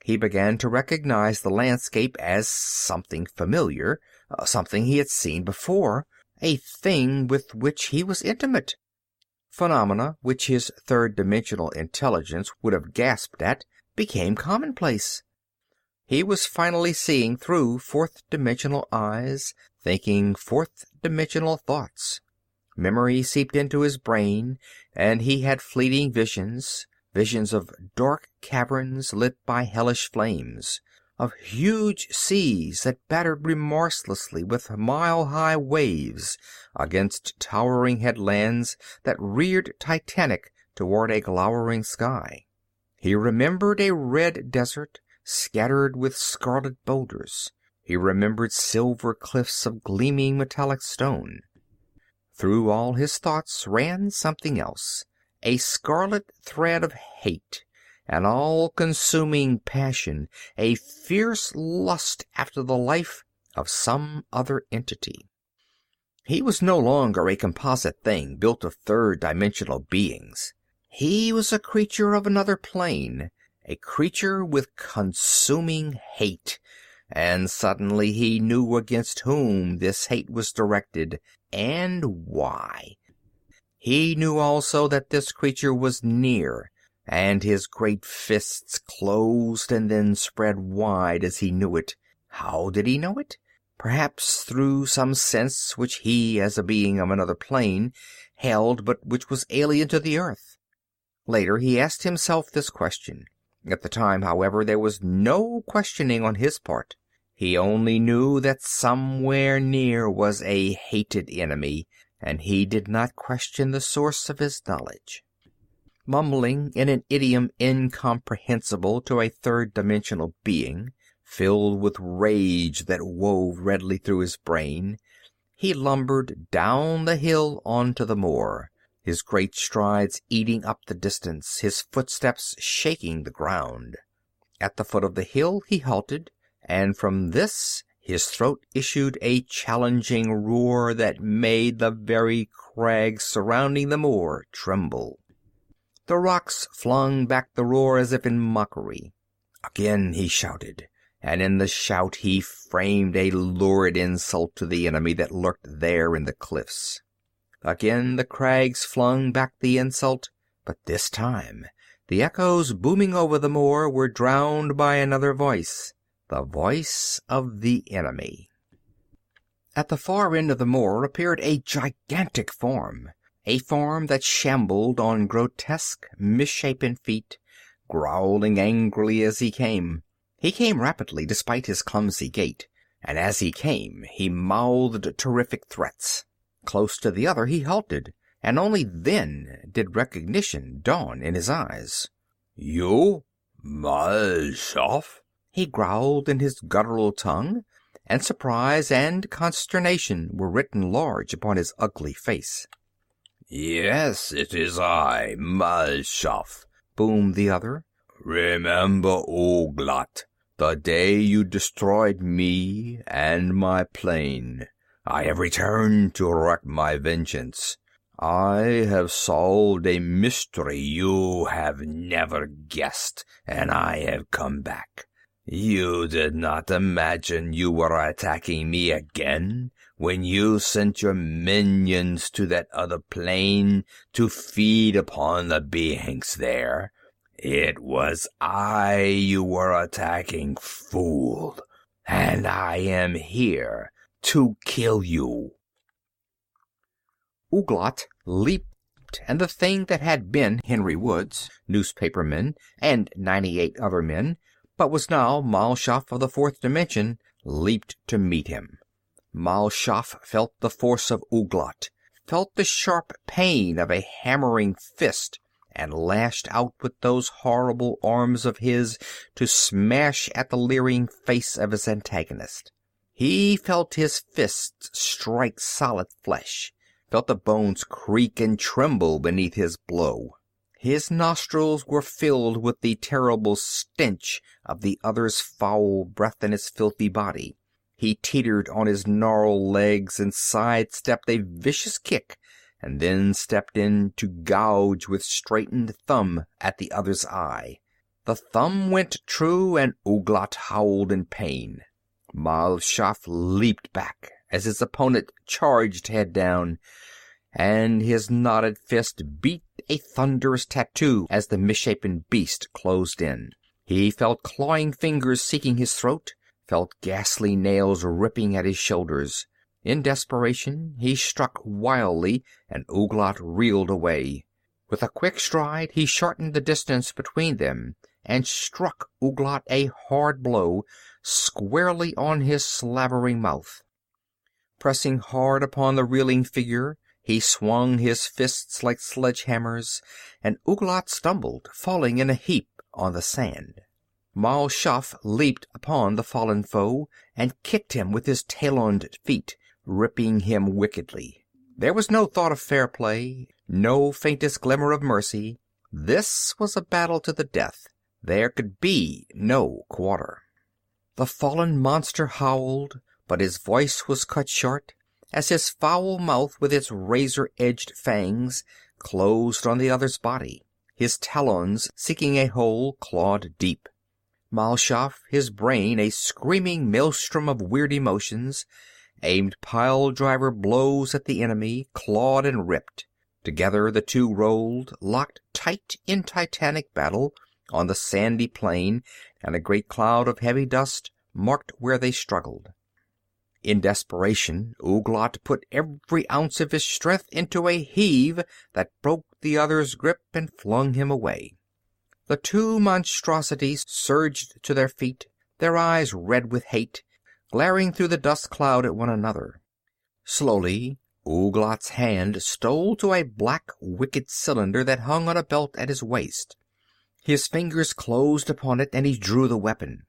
He began to recognize the landscape as something familiar, something he had seen before, a thing with which he was intimate. Phenomena which his third-dimensional intelligence would have gasped at became commonplace. He was finally seeing through fourth-dimensional eyes, thinking fourth-dimensional thoughts. Memory seeped into his brain, and he had fleeting visions, visions of dark caverns lit by hellish flames, of huge seas that battered remorselessly with mile-high waves against towering headlands that reared titanic toward a glowering sky. He remembered a red desert scattered with scarlet boulders. He remembered silver cliffs of gleaming metallic stone. Through all his thoughts ran something else, a scarlet thread of hate, an all-consuming passion, a fierce lust after the life of some other entity. He was no longer a composite thing built of third-dimensional beings. He was a creature of another plane, a creature with consuming hate, and suddenly he knew against whom this hate was directed, and why. He knew also that this creature was near, and his great fists closed and then spread wide as he knew it. How did he know it? Perhaps through some sense which he, as a being of another plane, held but which was alien to the earth. Later he asked himself this question. At the time, however, there was no questioning on his part. He only knew that somewhere near was a hated enemy, and he did not question the source of his knowledge. Mumbling in an idiom incomprehensible to a third-dimensional being, filled with rage that wove redly through his brain, he lumbered down the hill onto the moor, his great strides eating up the distance, his footsteps shaking the ground. At the foot of the hill he halted, and from this his throat issued a challenging roar that made the very crags surrounding the moor tremble. The rocks flung back the roar as if in mockery. Again he shouted, and in the shout he framed a lurid insult to the enemy that lurked there in the cliffs. Again the crags flung back the insult, but this time the echoes booming over the moor were drowned by another voice, the voice of the enemy. At the far end of the moor appeared a gigantic form, a form that shambled on grotesque, misshapen feet, growling angrily as he came. He came rapidly despite his clumsy gait, and as he came he mouthed terrific threats. Close to the other he halted, and only then did recognition dawn in his eyes. "You? Myself?" he growled in his guttural tongue, and surprise and consternation were written large upon his ugly face. "Yes, it is I, myself," boomed the other. "Remember, Oglot, the day you destroyed me and my plane. I have returned to wreak my vengeance. I have solved a mystery you have never guessed, and I have come back. You did not imagine you were attacking me again when you sent your minions to that other plane to feed upon the beings there. It was I you were attacking, fool, and I am here to kill you." Oglot leaped, and the thing that had been Henry Woods, newspaperman, and 98 other men, but was now Mal Shaff of the fourth dimension, leaped to meet him. Mal Shaff felt the force of Oglot, felt the sharp pain of a hammering fist, and lashed out with those horrible arms of his to smash at the leering face of his antagonist. He felt his fists strike solid flesh, felt the bones creak and tremble beneath his blow. His nostrils were filled with the terrible stench of the other's foul breath in his filthy body. He teetered on his gnarled legs and sidestepped a vicious kick, and then stepped in to gouge with straightened thumb at the other's eye. The thumb went true, and Oglot howled in pain. Mal Shaff leaped back as his opponent charged head down, and his knotted fist beat a thunderous tattoo as the misshapen beast closed in. He felt clawing fingers seeking his throat, felt ghastly nails ripping at his shoulders. In desperation, he struck wildly, and Oglot reeled away. With a quick stride, he shortened the distance between them and struck Oglot a hard blow squarely on his slavering mouth. Pressing hard upon the reeling figure, he swung his fists like sledgehammers, and Oglot stumbled, falling in a heap on the sand. Mal Shaff leaped upon the fallen foe and kicked him with his taloned feet, ripping him wickedly. There was no thought of fair play, no faintest glimmer of mercy. This was a battle to the death. There could be no quarter. The fallen monster howled, but his voice was cut short as his foul mouth with its razor-edged fangs closed on the other's body. His talons, seeking a hole, clawed deep. Mal Shaff, his brain a screaming maelstrom of weird emotions, aimed pile-driver blows at the enemy, clawed and ripped. Together the two rolled, locked tight in titanic battle, on the sandy plain, and a great cloud of heavy dust marked where they struggled. In desperation, Oglot put every ounce of his strength into a heave that broke the other's grip and flung him away. The two monstrosities surged to their feet, their eyes red with hate, glaring through the dust cloud at one another. Slowly, Oglot's hand stole to a black, wicked cylinder that hung on a belt at his waist. His fingers closed upon it, and he drew the weapon.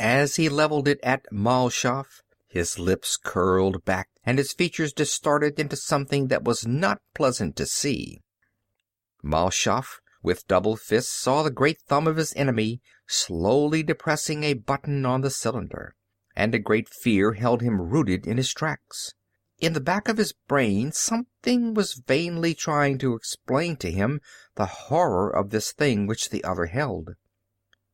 As he leveled it at Mal Shaff, his lips curled back, and his features distorted into something that was not pleasant to see. Mal Shaff, with double fists, saw the great thumb of his enemy slowly depressing a button on the cylinder, and a great fear held him rooted in his tracks. In the back of his brain something was vainly trying to explain to him the horror of this thing which the other held.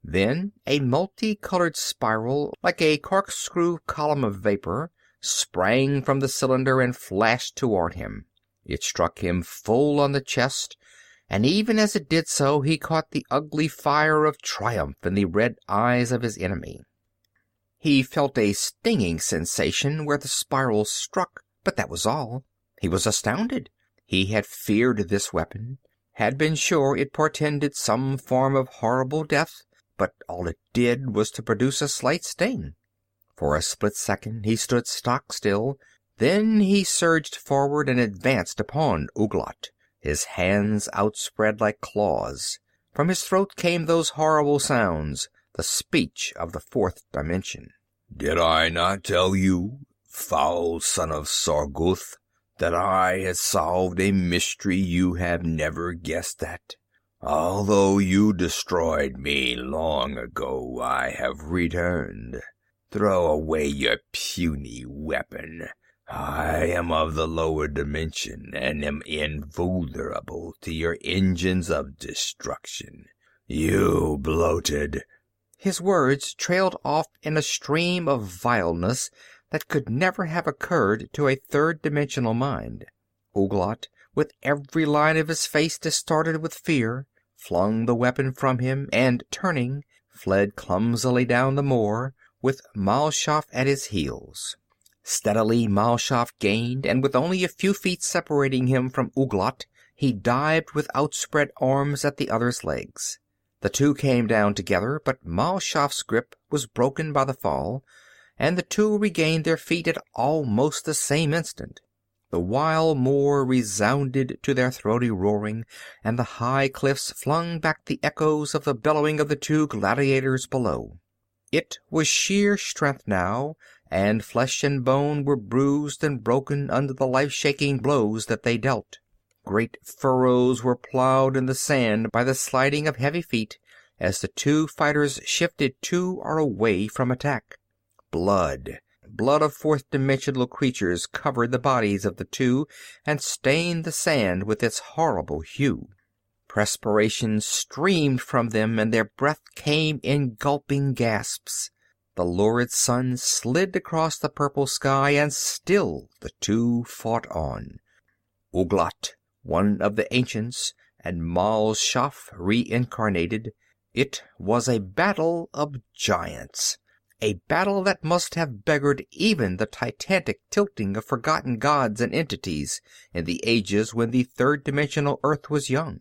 Then a multicolored spiral, like a corkscrew column of vapor, sprang from the cylinder and flashed toward him. It struck him full on the chest, and even as it did so he caught the ugly fire of triumph in the red eyes of his enemy. He felt a stinging sensation where the spiral struck, but that was all. He was astounded. He had feared this weapon, had been sure it portended some form of horrible death, but all it did was to produce a slight sting. For a split second he stood stock still, then he surged forward and advanced upon Oglot, his hands outspread like claws. From his throat came those horrible sounds, the speech of the fourth dimension. "Did I not tell you, foul son of Sarguth, that I had solved a mystery you have never guessed at? Although you destroyed me long ago, I have returned. Throw away your puny weapon. I am of the lower dimension and am invulnerable to your engines of destruction. You bloated—" His words trailed off in a stream of vileness that could never have occurred to a third-dimensional mind. Ouglat, with every line of his face distorted with fear, flung the weapon from him and, turning, fled clumsily down the moor, with Mal Shaff at his heels. Steadily Mal Shaff gained, and with only a few feet separating him from Ouglat, he dived with outspread arms at the other's legs. The two came down together, but Mal Shaff's grip was broken by the fall, and the two regained their feet at almost the same instant. The wild moor resounded to their throaty roaring, and the high cliffs flung back the echoes of the bellowing of the two gladiators below. It was sheer strength now, and flesh and bone were bruised and broken under the life-shaking blows that they dealt. Great furrows were plowed in the sand by the sliding of heavy feet as the two fighters shifted to or away from attack. Blood of fourth-dimensional creatures covered the bodies of the two and stained the sand with its horrible hue. Perspiration streamed from them, and their breath came in gulping gasps. The lurid sun slid across the purple sky, and still the two fought on. Ouglat, one of the ancients, and Mal Shaff reincarnated. It was a battle of giants. A battle that must have beggared even the titanic tilting of forgotten gods and entities in the ages when the third-dimensional Earth was young.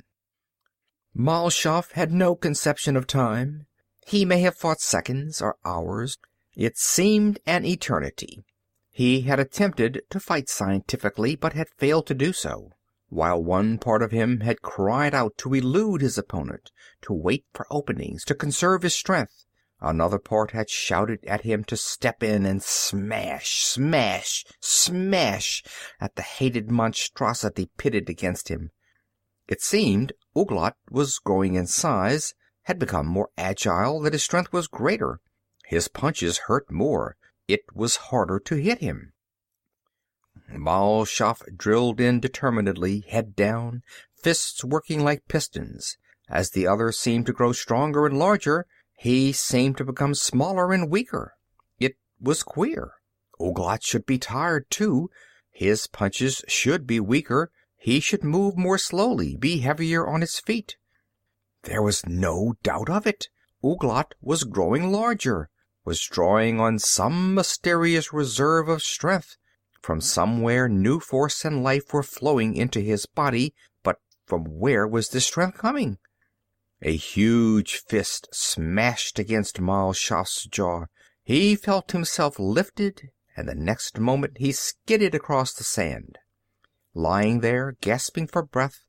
Mal Shaff had no conception of time. He may have fought seconds or hours. It seemed an eternity. He had attempted to fight scientifically, but had failed to do so. While one part of him had cried out to elude his opponent, to wait for openings, to conserve his strength, another part had shouted at him to step in and smash, smash, smash at the hated monstrosity pitted against him. It seemed Ouglat was growing in size, had become more agile, that his strength was greater. His punches hurt more. It was harder to hit him. Mal Shaff drilled in determinedly, head down, fists working like pistons. As the other seemed to grow stronger and larger, he seemed to become smaller and weaker. It was queer. Ouglat should be tired, too. His punches should be weaker. He should move more slowly, be heavier on his feet. There was no doubt of it. Ouglat was growing larger, was drawing on some mysterious reserve of strength. From somewhere new force and life were flowing into his body, but from where was this strength coming? A huge fist smashed against Mal Shaff's jaw. He felt himself lifted, and the next moment he skidded across the sand. Lying there, gasping for breath,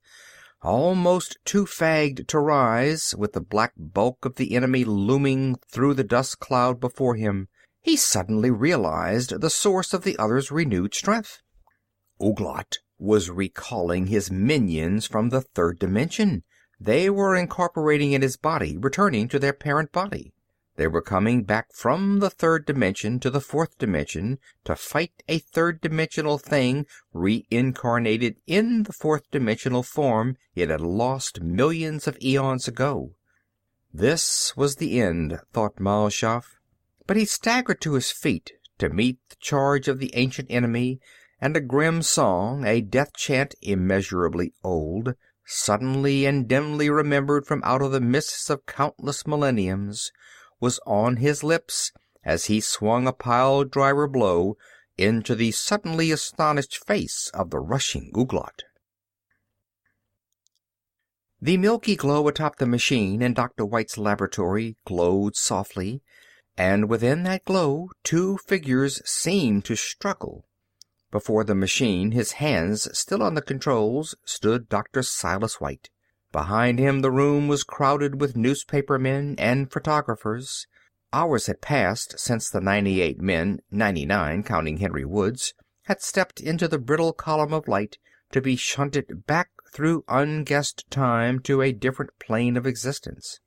almost too fagged to rise, with the black bulk of the enemy looming through the dust cloud before him, he suddenly realized the source of the other's renewed strength. Ouglat was recalling his minions from the third dimension. They were incorporating in his body, returning to their parent body. They were coming back from the third dimension to the fourth dimension to fight a third-dimensional thing reincarnated in the fourth-dimensional form it had lost millions of eons ago. This was the end, thought Mal Shaff. But he staggered to his feet to meet the charge of the ancient enemy, and a grim song, a death chant immeasurably old, suddenly and dimly remembered from out of the mists of countless millenniums, was on his lips as he swung a pile-driver blow into the suddenly astonished face of the rushing Ouglat. The milky glow atop the machine in Dr. White's laboratory glowed softly, and within that glow two figures seemed to struggle. Before the machine, his hands still on the controls, stood Dr. Silas White. Behind him the room was crowded with newspaper men and photographers. Hours had passed since the 98 men, 99 counting Henry Woods, had stepped into the brittle column of light to be shunted back through unguessed time to a different plane of existence.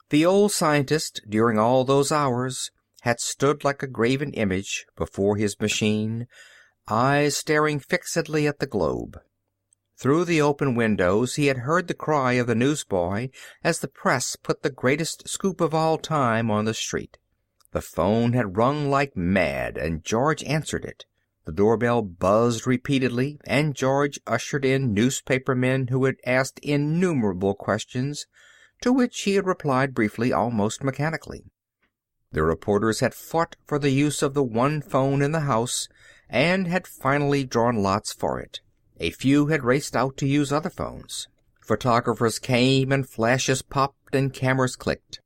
The old scientist, during all those hours, had stood like a graven image before his machine, eyes staring fixedly at the globe. Through the open windows he had heard the cry of the newsboy as the press put the greatest scoop of all time on the street. The phone had rung like mad, and George answered it. The doorbell buzzed repeatedly, and George ushered in newspaper men who had asked innumerable questions, to which he had replied briefly, almost mechanically. The reporters had fought for the use of the one phone in the house, and had finally drawn lots for it. A few had raced out to use other phones. Photographers came, and flashes popped, and cameras clicked.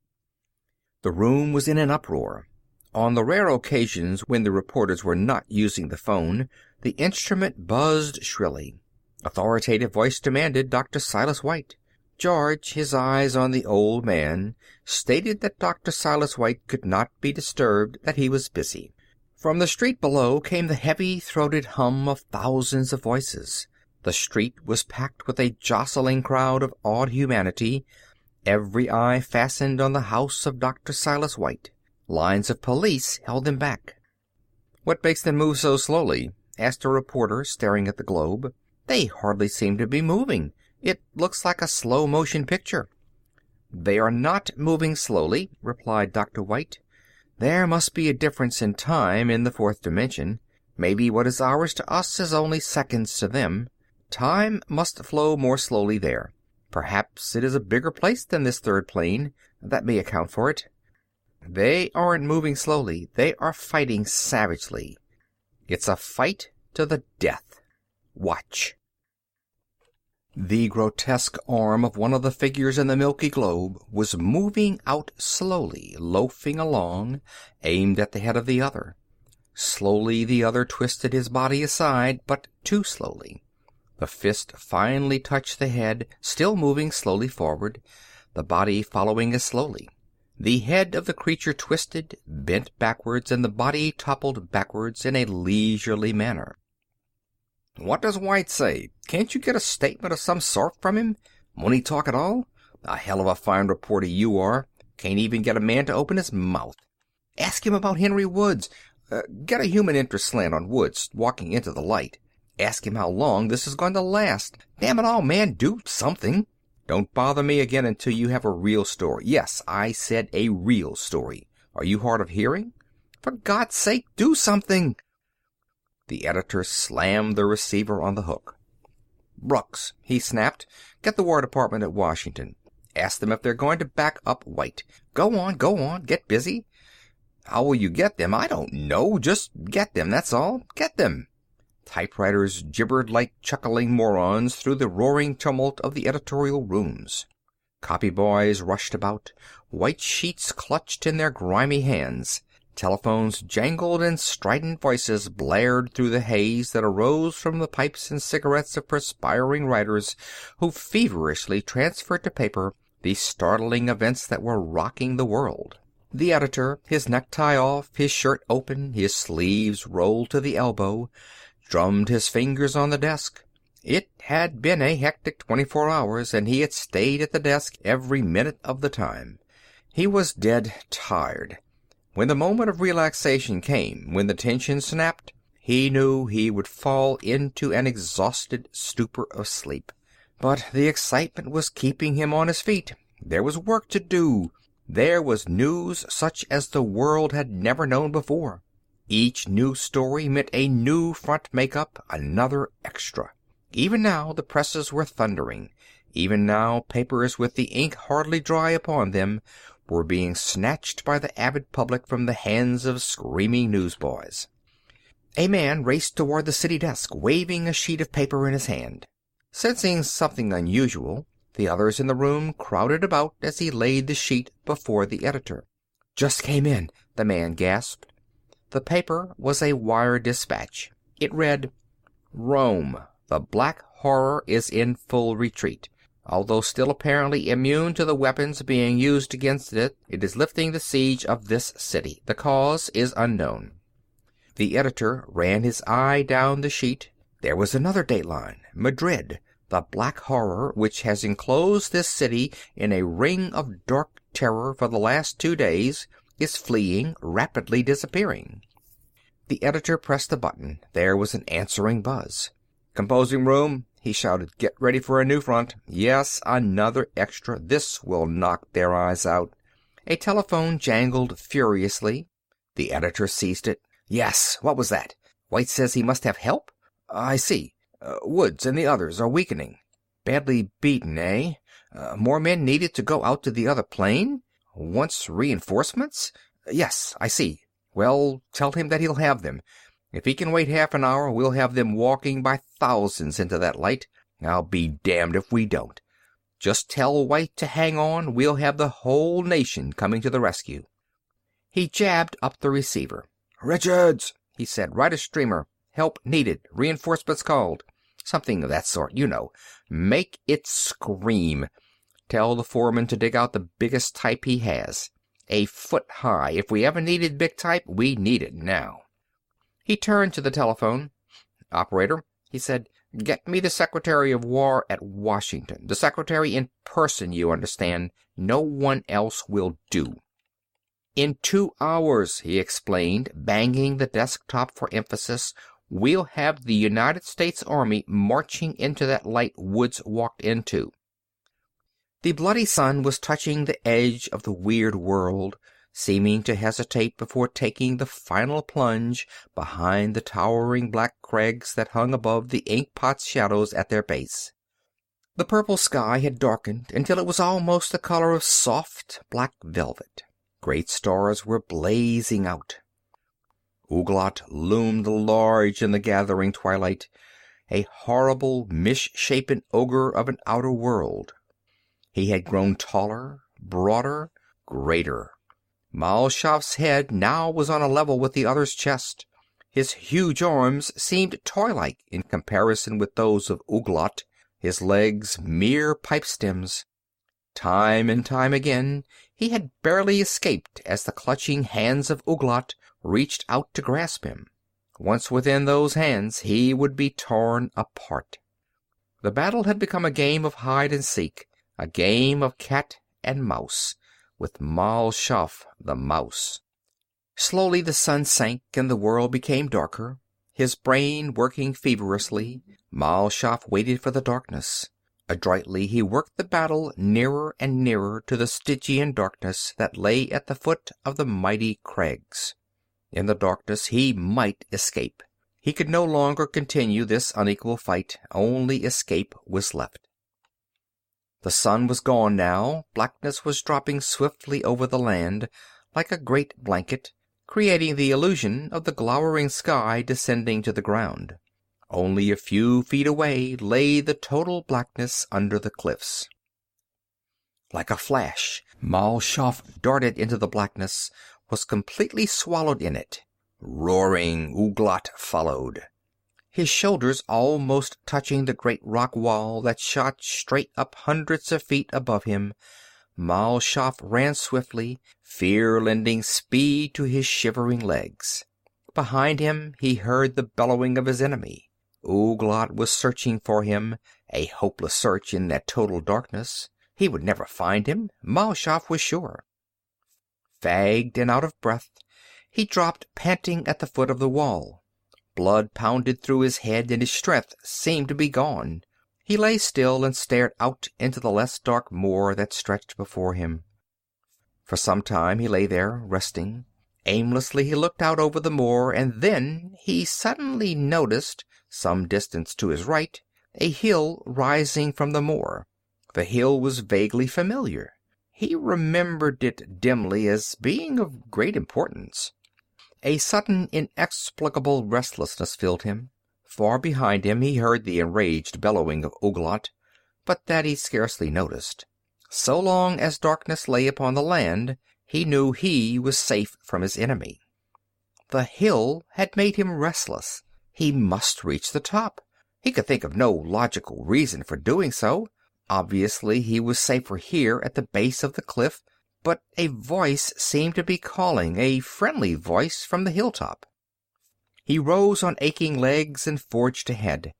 The room was in an uproar. On the rare occasions when the reporters were not using the phone, the instrument buzzed shrilly. Authoritative voice demanded Dr. Silas White. George, his eyes on the old man, stated that Dr. Silas White could not be disturbed, that he was busy. From the street below came the heavy-throated hum of thousands of voices. The street was packed with a jostling crowd of awed humanity, every eye fastened on the house of Dr. Silas White. Lines of police held them back. "What makes them move so slowly?" asked a reporter, staring at the globe. "They hardly seem to be moving. It looks like a slow-motion picture." "They are not moving slowly," replied Dr. White. "There must be a difference in time in the fourth dimension. Maybe what is hours to us is only seconds to them. Time must flow more slowly there. Perhaps it is a bigger place than this third plane. That may account for it." "They aren't moving slowly. They are fighting savagely. It's a fight to the death. Watch." The grotesque arm of one of the figures in the milky globe was moving out slowly, loafing along, aimed at the head of the other. Slowly the other twisted his body aside, but too slowly. The fist finally touched the head, still moving slowly forward, the body following as slowly. The head of the creature twisted, bent backwards, and the body toppled backwards in a leisurely manner. "What does White say? Can't you get a statement of some sort from him? Won't he talk at all? A hell of a fine reporter you are. Can't even get a man to open his mouth. Ask him about Henry Woods. Get a human interest slant on Woods walking into the light. Ask him how long this is going to last. Damn it all, man, do something. Don't bother me again until you have a real story. Yes, I said a real story. Are you hard of hearing? For God's sake, do something." The editor slammed the receiver on the hook. "Brooks," he snapped, "get the War Department at Washington. Ask them if they're going to back up White. Go on, get busy." "How will you get them? I don't know. Just get them, that's all. Get them." Typewriters gibbered like chuckling morons through the roaring tumult of the editorial rooms. Copy boys rushed about, white sheets clutched in their grimy hands. Telephones jangled and strident voices blared through the haze that arose from the pipes and cigarettes of perspiring writers who feverishly transferred to paper the startling events that were rocking the world. The editor, his necktie off, his shirt open, his sleeves rolled to the elbow, drummed his fingers on the desk. It had been a hectic 24 hours, and he had stayed at the desk every minute of the time. He was dead tired. When the moment of relaxation came, when the tension snapped, he knew he would fall into an exhausted stupor of sleep. But the excitement was keeping him on his feet. There was work to do. There was news such as the world had never known before. Each new story meant a new front make-up, another extra. Even now the presses were thundering. Even now papers with the ink hardly dry upon them were being snatched by the avid public from the hands of screaming newsboys. A man raced toward the city desk, waving a sheet of paper in his hand. Sensing something unusual, the others in the room crowded about as he laid the sheet before the editor. "Just came in," the man gasped. The paper was a wire dispatch. It read, "Rome. The Black Horror is in full retreat. Although still apparently immune to the weapons being used against it, it is lifting the siege of this city. The cause is unknown." The editor ran his eye down the sheet. There was another dateline. Madrid. The black horror which has enclosed this city in a ring of dark terror for the last 2 days is fleeing, rapidly disappearing." The editor pressed a button. There was an answering buzz. "Composing room," he shouted. "Get ready for a new front. Yes, another extra. This will knock their eyes out." A telephone jangled furiously. The editor seized it. "Yes, what was that? White says he must have help? I see. Woods and the others are weakening. Badly beaten, eh? More men needed to go out to the other plane? Wants reinforcements? Yes, I see. Well, tell him that he'll have them. If he can wait half an hour, we'll have them walking by thousands into that light. I'll be damned if we don't. Just tell White to hang on. We'll have the whole nation coming to the rescue." He jabbed up the receiver. "Richards," he said, "write a streamer. Help needed. Reinforcements called. Something of that sort, you know. Make it scream. Tell the foreman to dig out the biggest type he has. A foot high. If we ever needed big type, we need it now." He turned to the telephone. "Operator," he said, "get me the Secretary of War at Washington. The Secretary in person, you understand. No one else will do." "In 2 hours," he explained, banging the desktop for emphasis, "we'll have the United States Army marching into that light Woods walked into." The bloody sun was touching the edge of the weird world, seeming to hesitate before taking the final plunge behind the towering black crags that hung above the ink-pot shadows at their base. The purple sky had darkened until it was almost the color of soft black velvet. Great stars were blazing out. Ouglat loomed large in the gathering twilight, a horrible, misshapen ogre of an outer world. He had grown taller, broader, greater. Mal Shaf's head now was on a level with the other's chest. His huge arms seemed toy-like in comparison with those of Ouglat, his legs mere pipe stems. Time and time again he had barely escaped as the clutching hands of Ouglat reached out to grasp him. Once within those hands he would be torn apart. The battle had become a game of hide and seek, a game of cat and mouse, with Mal Shaff the mouse. Slowly the sun sank and the world became darker. His brain working feverishly, Mal Shaff waited for the darkness. Adroitly he worked the battle nearer and nearer to the Stygian darkness that lay at the foot of the mighty crags. In the darkness he might escape. He could no longer continue this unequal fight. Only escape was left. The sun was gone now. Blackness was dropping swiftly over the land, like a great blanket, creating the illusion of the glowering sky descending to the ground. Only a few feet away lay the total blackness under the cliffs. Like a flash, Mal Shaff darted into the blackness, was completely swallowed in it. Roaring, Ouglat followed, his shoulders almost touching the great rock wall that shot straight up hundreds of feet above him. Mal Shaff ran swiftly, fear lending speed to his shivering legs. Behind him he heard the bellowing of his enemy. Ouglat was searching for him, a hopeless search in that total darkness. He would never find him, Mal Shaff was sure. Fagged and out of breath, he dropped panting at the foot of the wall. Blood pounded through his head and his strength seemed to be gone. He lay still and stared out into the less dark moor that stretched before him. For some time he lay there, resting. Aimlessly he looked out over the moor, and then he suddenly noticed, some distance to his right, a hill rising from the moor. The hill was vaguely familiar. He remembered it dimly as being of great importance. A sudden, inexplicable restlessness filled him. Far behind him he heard the enraged bellowing of Ouglat, but that he scarcely noticed. So long as darkness lay upon the land, he knew he was safe from his enemy. The hill had made him restless. He must reach the top. He could think of no logical reason for doing so. Obviously he was safer here at the base of the cliff, but a voice seemed to be calling, a friendly voice from the hilltop. He rose on aching legs and forged ahead.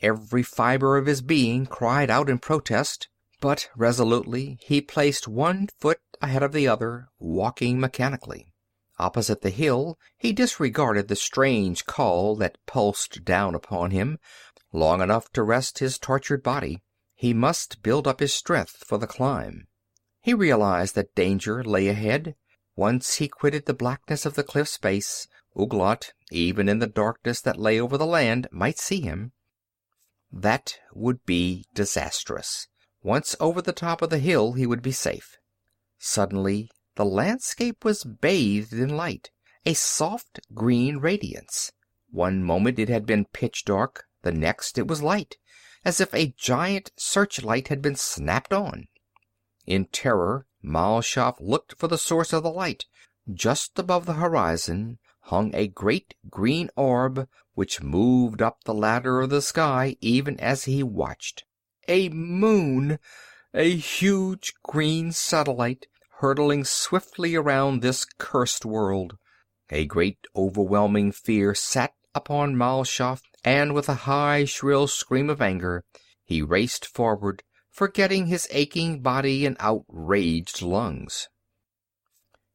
Every fiber of his being cried out in protest, but resolutely he placed one foot ahead of the other, walking mechanically. Opposite the hill, he disregarded the strange call that pulsed down upon him, long enough to rest his tortured body. He must build up his strength for the climb. He realized that danger lay ahead. Once he quitted the blackness of the cliff's base, Ouglat, even in the darkness that lay over the land, might see him. That would be disastrous. Once over the top of the hill, he would be safe. Suddenly, the landscape was bathed in light, a soft green radiance. One moment it had been pitch dark, the next it was light, as if a giant searchlight had been snapped on. In terror, Mal Shaff looked for the source of the light. Just above the horizon hung a great green orb, which moved up the ladder of the sky even as he watched. A moon! A huge green satellite, hurtling swiftly around this cursed world. A great overwhelming fear sat upon Mal Shaff, and with a high, shrill scream of anger, he raced forward, forgetting his aching body and outraged lungs.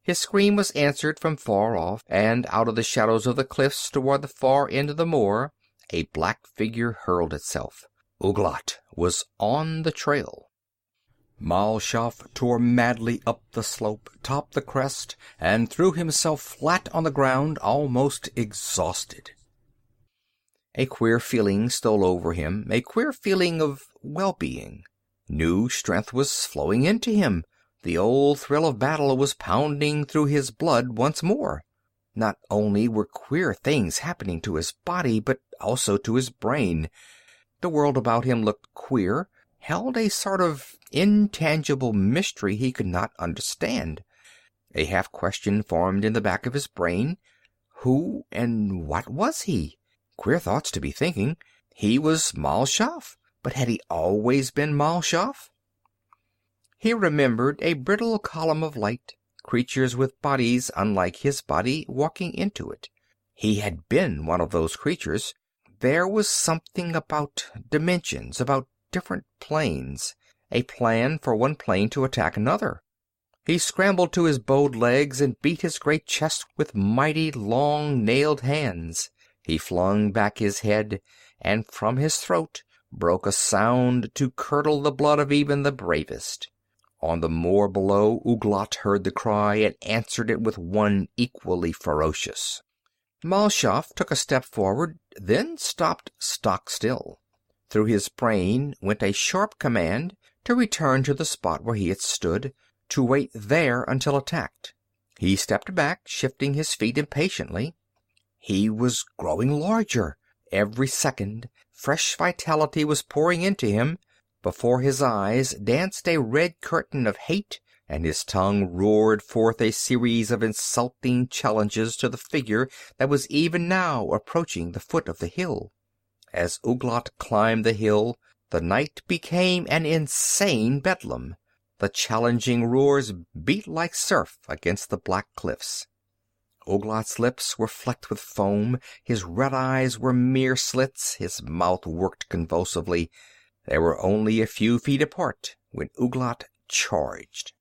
His scream was answered from far off, and out of the shadows of the cliffs toward the far end of the moor, a black figure hurled itself. Ouglat was on the trail. Mal Shaff tore madly up the slope, topped the crest, and threw himself flat on the ground, almost exhausted. A queer feeling stole over him, a queer feeling of well-being. New strength was flowing into him. The old thrill of battle was pounding through his blood once more. Not only were queer things happening to his body, but also to his brain. The world about him looked queer, held a sort of intangible mystery he could not understand. A half-question formed in the back of his brain. Who and what was he? Queer thoughts to be thinking. He was Mal Shaff, but had he always been Mal Shaff? He remembered a brittle column of light, creatures with bodies unlike his body walking into it. He had been one of those creatures. There was something about dimensions, about different planes, a plan for one plane to attack another. He scrambled to his bowed legs and beat his great chest with mighty, long-nailed hands. He flung back his head, and from his throat broke a sound to curdle the blood of even the bravest. On the moor below, Ouglat heard the cry and answered it with one equally ferocious. Mal Shaff took a step forward, then stopped stock still. Through his brain went a sharp command to return to the spot where he had stood, to wait there until attacked. He stepped back, shifting his feet impatiently. He was growing larger. Every second, fresh vitality was pouring into him. Before his eyes danced a red curtain of hate, and his tongue roared forth a series of insulting challenges to the figure that was even now approaching the foot of the hill. As Ouglat climbed the hill, the night became an insane bedlam. The challenging roars beat like surf against the black cliffs. Ouglat's lips were flecked with foam, his red eyes were mere slits, his mouth worked convulsively. They were only a few feet apart when Ouglat charged.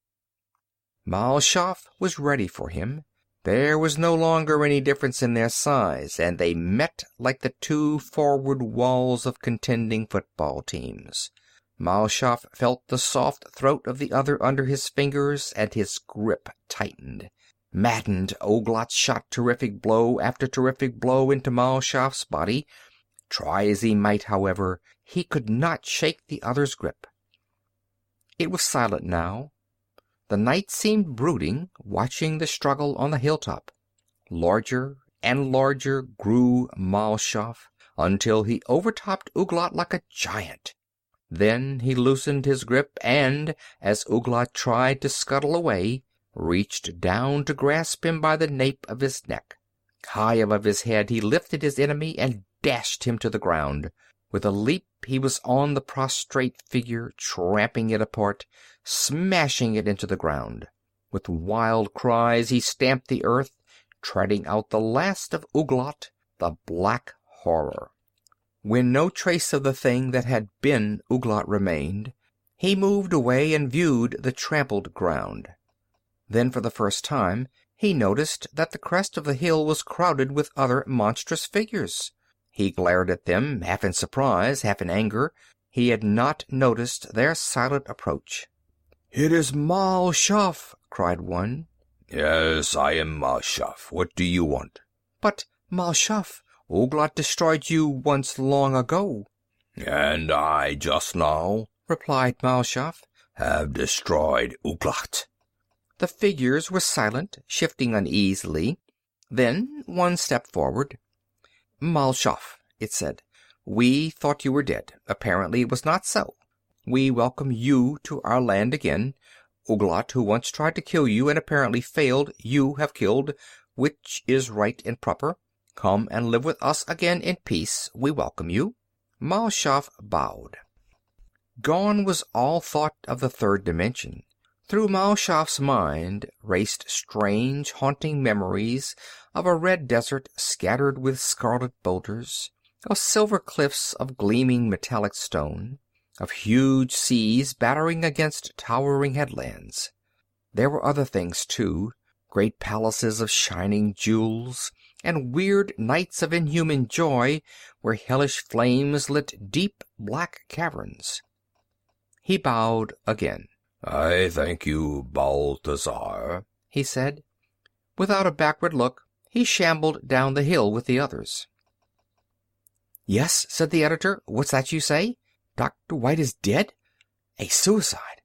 Mal Shaff was ready for him. There was no longer any difference in their size, and they met like the two forward walls of contending football teams. Mal Shaff felt the soft throat of the other under his fingers, and his grip tightened. Maddened, Ouglat shot terrific blow after terrific blow into Mal Shaff's body. Try as he might, however, he could not shake the other's grip. It was silent now. The night seemed brooding, watching the struggle on the hilltop. Larger and larger grew Mal Shaff, until he overtopped Ouglat like a giant. Then he loosened his grip and, as Ouglat tried to scuttle away, reached down to grasp him by the nape of his neck. High above his head he lifted his enemy and dashed him to the ground. With a leap he was on the prostrate figure, tramping it apart, smashing it into the ground. With wild cries he stamped the earth, treading out the last of Ouglat, the Black Horror. When no trace of the thing that had been Ouglat remained, he moved away and viewed the trampled ground. Then for the first time he noticed that the crest of the hill was crowded with other monstrous figures. He glared at them, half in surprise, half in anger. He had not noticed their silent approach. "It is Mal Shaff!" cried one. "Yes, I am Mal Shaff. What do you want?" "But, Mal Shaff, Ouglat destroyed you once long ago." "And I just now," replied Mal Shaff, "have destroyed Ouglat." The figures were silent, shifting uneasily. Then one stepped forward. "Mal Shaff," it said, "we thought you were dead. Apparently it was not so. We welcome you to our land again. Ouglat, who once tried to kill you and apparently failed, you have killed, which is right and proper. Come and live with us again in peace. We welcome you." Mal Shaff bowed. Gone was all thought of the third dimension. Through Mal Shaff's mind raced strange, haunting memories of a red desert scattered with scarlet boulders, of silver cliffs of gleaming metallic stone, of huge seas battering against towering headlands. There were other things, too, great palaces of shining jewels, and weird nights of inhuman joy where hellish flames lit deep black caverns. He bowed again. "I thank you, Balthazar," he said. Without a backward look, he shambled down the hill with the others. "Yes," said the editor. "What's that you say? Dr. White is dead? A suicide?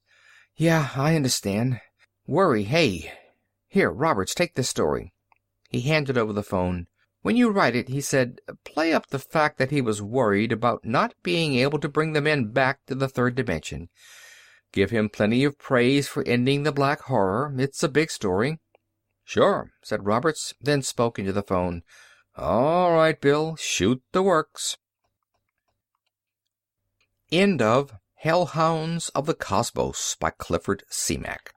Yeah, I understand. Worry, hey. Here, Roberts, take this story." He handed over the phone. "When you write it," he said, "play up the fact that he was worried about not being able to bring the men back to the third dimension. Give him plenty of praise for ending the Black Horror. It's a big story." "Sure," said Roberts, then spoke into the phone. "All right, Bill, shoot the works." End of Hellhounds of the Cosmos by Clifford Simak.